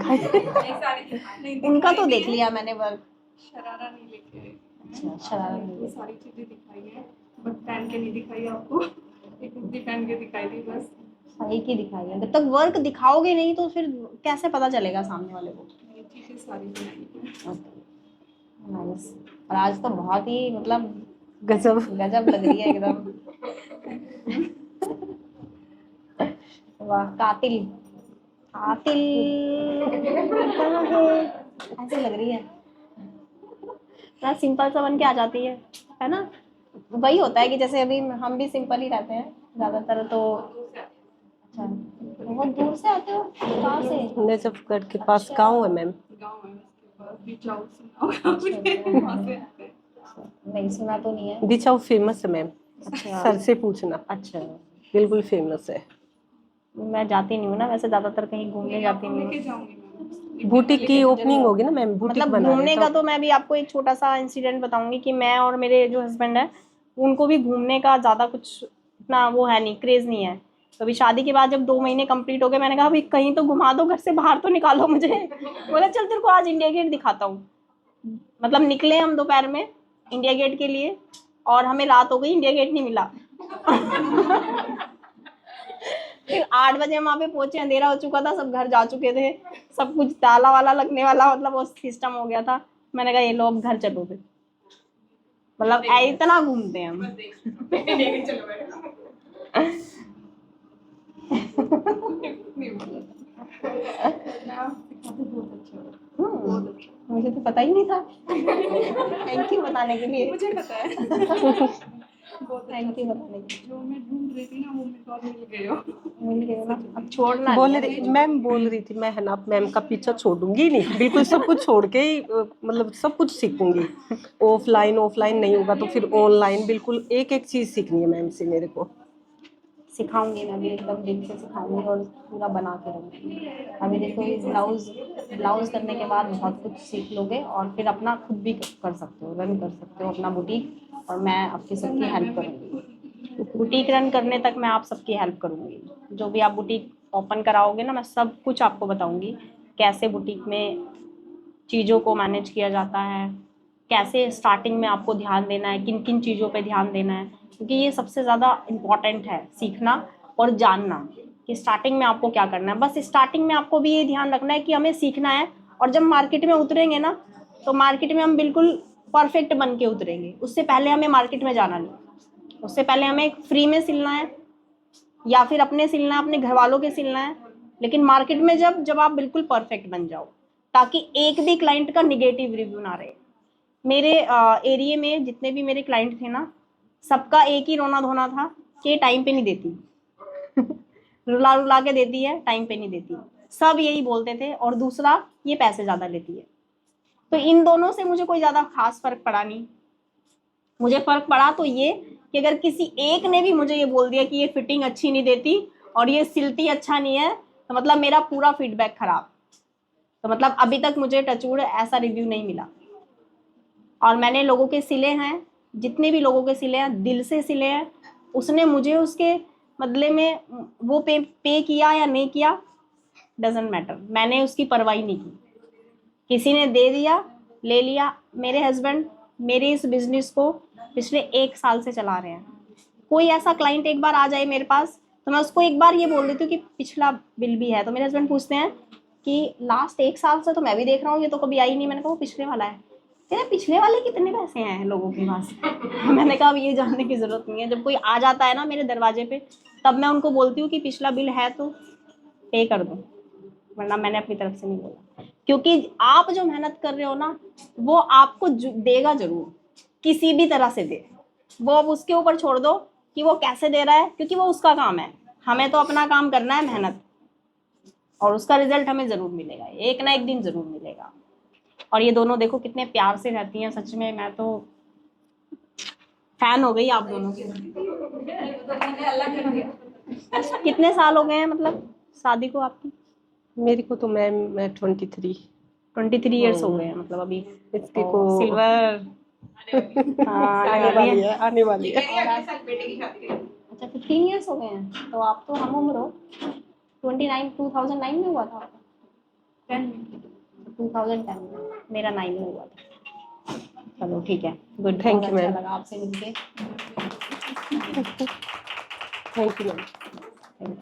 नहीं, उनका तो देख लिया मैंने वर्क। शरारा नहीं लेके आई। अच्छा, शरारा नहीं ये सारी चीजें दिखाई है, बट पहन के नहीं दिखाई आपको। एक कुर्ती पहन के दिखाई थी बस। सही की दिखाई है, जब तक वर्क दिखाओगे नहीं तो फिर कैसे पता चलेगा सामने वाले को? ये चीजें सारी बनाई है। नाइस। और आज तो बहुत ही मतलब गजब गजब लग रही है एकदम। वाह, कातिल कातिल कहाँ है? ऐसी लग रही है ना, सिंपल सा बन के आ जाती है ना। वही होता है कि जैसे अभी हम भी सिंपल ही रहते हैं ज्यादातर, तो अच्छा बहुत दूर से आते हो? कहाँ से? नजफगढ़ के पास गाँव है मैम। गाँव है, उसके पास भी जाओ, सुनाओ वहाँ से आते हैं। नहीं सुना तो नहीं है। दिचाऊ फेमस है मैम, अच्छा। सर से पूछना। अच्छा, बिल्कुल फेमस है। मैं जाती नहीं हूँ ना वैसे, ज्यादातर कहीं घूमने जाती नहीं लेके हूँ। जाऊंगी मैम। बुटीक की ओपनिंग होगी ना मैम, बुटीक मतलब बना रहे घूमने हैं का तो मैं भी आपको एक छोटा सा इंसिडेंट बताऊंगी कि मैं और मेरे जो हस्बैंड है उनको भी घूमने का ज़्यादा कुछ इतना वो है नहीं, क्रेज़ नहीं है। तो अभी शादी के बाद जब 2 महीने कंप्लीट हो गए, मैंने कहा अभी कहीं तो घुमा दो, घर से बाहर तो निकालो मुझे। बोला चल तेरे को आज इंडिया गेट दिखाता हूँ। मतलब निकले हम दोपहर में इंडिया गेट के लिए, और हमें रात हो गई, इंडिया गेट नहीं मिला। फिर 8 बजे हम वहाँ पे पहुंचे, अंधेरा हो चुका था, सब घर जा चुके थे, सब कुछ ताला वाला लगने वाला, मतलब वो सिस्टम हो गया था। मैंने कहा ये लो अब घर चलो फिर। मतलब इतना घूमते हैं हम। मुझे तो पता ही नहीं था। थैंक यू बताने के लिए। मुझे पता है। थैंक यू बताने के लिए। जो मैं ढूंढ रही थी ना वो मेरे को मिल गए हो। मिल गए ना, अब छोड़ना बोल नहीं है। रही मैम बोल रही थी मैं है ना मैम का पीछा छोड़ूंगी नहीं, बिल्कुल सब कुछ छोड़ के ही मतलब सब कुछ सीखूंगी। ऑफलाइन नहीं होगा तो फिर ऑनलाइन बिल्कुल एक एक चीज़ सीखनी है मैम से मेरे को। सिखाऊंगी मैं भी, एकदम दिल से सिखाऊंगी और पूरा बना के रहूँगी। अभी देखो ये ब्लाउज करने के बाद बहुत कुछ सीख लोगे और फिर अपना खुद भी कर सकते हो, रन कर सकते हो अपना बुटीक। और मैं आपकी सबकी हेल्प करूँगी। बुटीक रन करने तक मैं आप सबकी हेल्प करूँगी। जो भी आप बुटीक ओपन कराओगे ना, मैं सब कुछ आपको बताऊँगी, कैसे बुटीक में चीज़ों को मैनेज किया जाता है, कैसे स्टार्टिंग में आपको ध्यान देना है, किन किन चीज़ों पे ध्यान देना है, क्योंकि ये सबसे ज़्यादा इम्पॉर्टेंट है सीखना और जानना कि स्टार्टिंग में आपको क्या करना है। बस स्टार्टिंग में आपको भी ये ध्यान रखना है कि हमें सीखना है, और जब मार्केट में उतरेंगे ना तो मार्केट में हम बिल्कुल परफेक्ट बन के उतरेंगे। उससे पहले हमें मार्केट में जाना नहीं, उससे पहले हमें फ्री में सिलना है या फिर अपने सिलना है, अपने घर वालों के सिलना है। लेकिन मार्केट में जब आप बिल्कुल परफेक्ट बन जाओ, ताकि एक भी क्लाइंट का निगेटिव रिव्यू ना रहे। मेरे एरिया में जितने भी मेरे क्लाइंट थे ना, सबका एक ही रोना धोना था कि टाइम पे नहीं देती। रुला के देती है, टाइम पे नहीं देती, सब यही बोलते थे। और दूसरा, ये पैसे ज़्यादा लेती है। तो इन दोनों से मुझे कोई ज़्यादा खास फर्क पड़ा नहीं। मुझे फर्क पड़ा तो ये कि अगर किसी एक ने भी मुझे ये बोल दिया कि ये फिटिंग अच्छी नहीं देती और ये सिलती अच्छा नहीं है, तो मतलब मेरा पूरा फीडबैक खराब। तो मतलब अभी तक मुझे टचवुड ऐसा रिव्यू नहीं मिला। और मैंने लोगों के सिले हैं, जितने भी लोगों के सिले हैं दिल से सिले हैं। उसने मुझे उसके बदले में वो पे किया या नहीं किया, डजेंट मैटर, मैंने उसकी परवाही नहीं की। किसी ने दे दिया, ले लिया। मेरे हस्बैंड मेरे इस बिजनेस को पिछले 1 साल से चला रहे हैं। कोई ऐसा क्लाइंट एक बार आ जाए मेरे पास तो मैं उसको एक बार ये बोल देती हूँ कि पिछला बिल भी है, तो मेरे हस्बैंड पूछते हैं कि लास्ट 1 साल से तो मैं भी देख रहा हूँ, ये तो कभी आई नहीं। मैंने कहा वो पिछले वाला है। तेरे पिछले वाले कितने पैसे हैं लोगों के पास? मैंने कहा अब ये जानने की ज़रूरत नहीं है। जब कोई आ जाता है ना मेरे दरवाजे पे, तब मैं उनको बोलती हूँ कि पिछला बिल है तो पे कर दो, वरना मैंने अपनी तरफ से नहीं बोला। क्योंकि आप जो मेहनत कर रहे हो ना, वो आपको देगा ज़रूर, किसी भी तरह से दे। वो अब उसके ऊपर छोड़ दो कि वो कैसे दे रहा है, क्योंकि वो उसका काम है। हमें तो अपना काम करना है, मेहनत, और उसका रिजल्ट हमें ज़रूर मिलेगा, एक ना एक दिन ज़रूर मिलेगा। और ये दोनों देखो कितने प्यार से रहती हैं, सच में मैं तो फैन हो गई आप दोनों की। कितने साल हो गए हैं मतलब शादी को आपकी? मेरी को तो मैम 23 ईयर्स हो गए हैं मतलब अभी। इसकी को सिल्वर आने वाली है। अच्छा 15 ईयर्स हो गए हैं, तो आप तो हम उम्र हो। 2009 में हुआ था आपका? 2010 में, मेरा 9 में हुआ था। चलो ठीक है, गुड, थैंक यू अच्छा मैम। लगा आपसे मिलके। Thank you ma'am.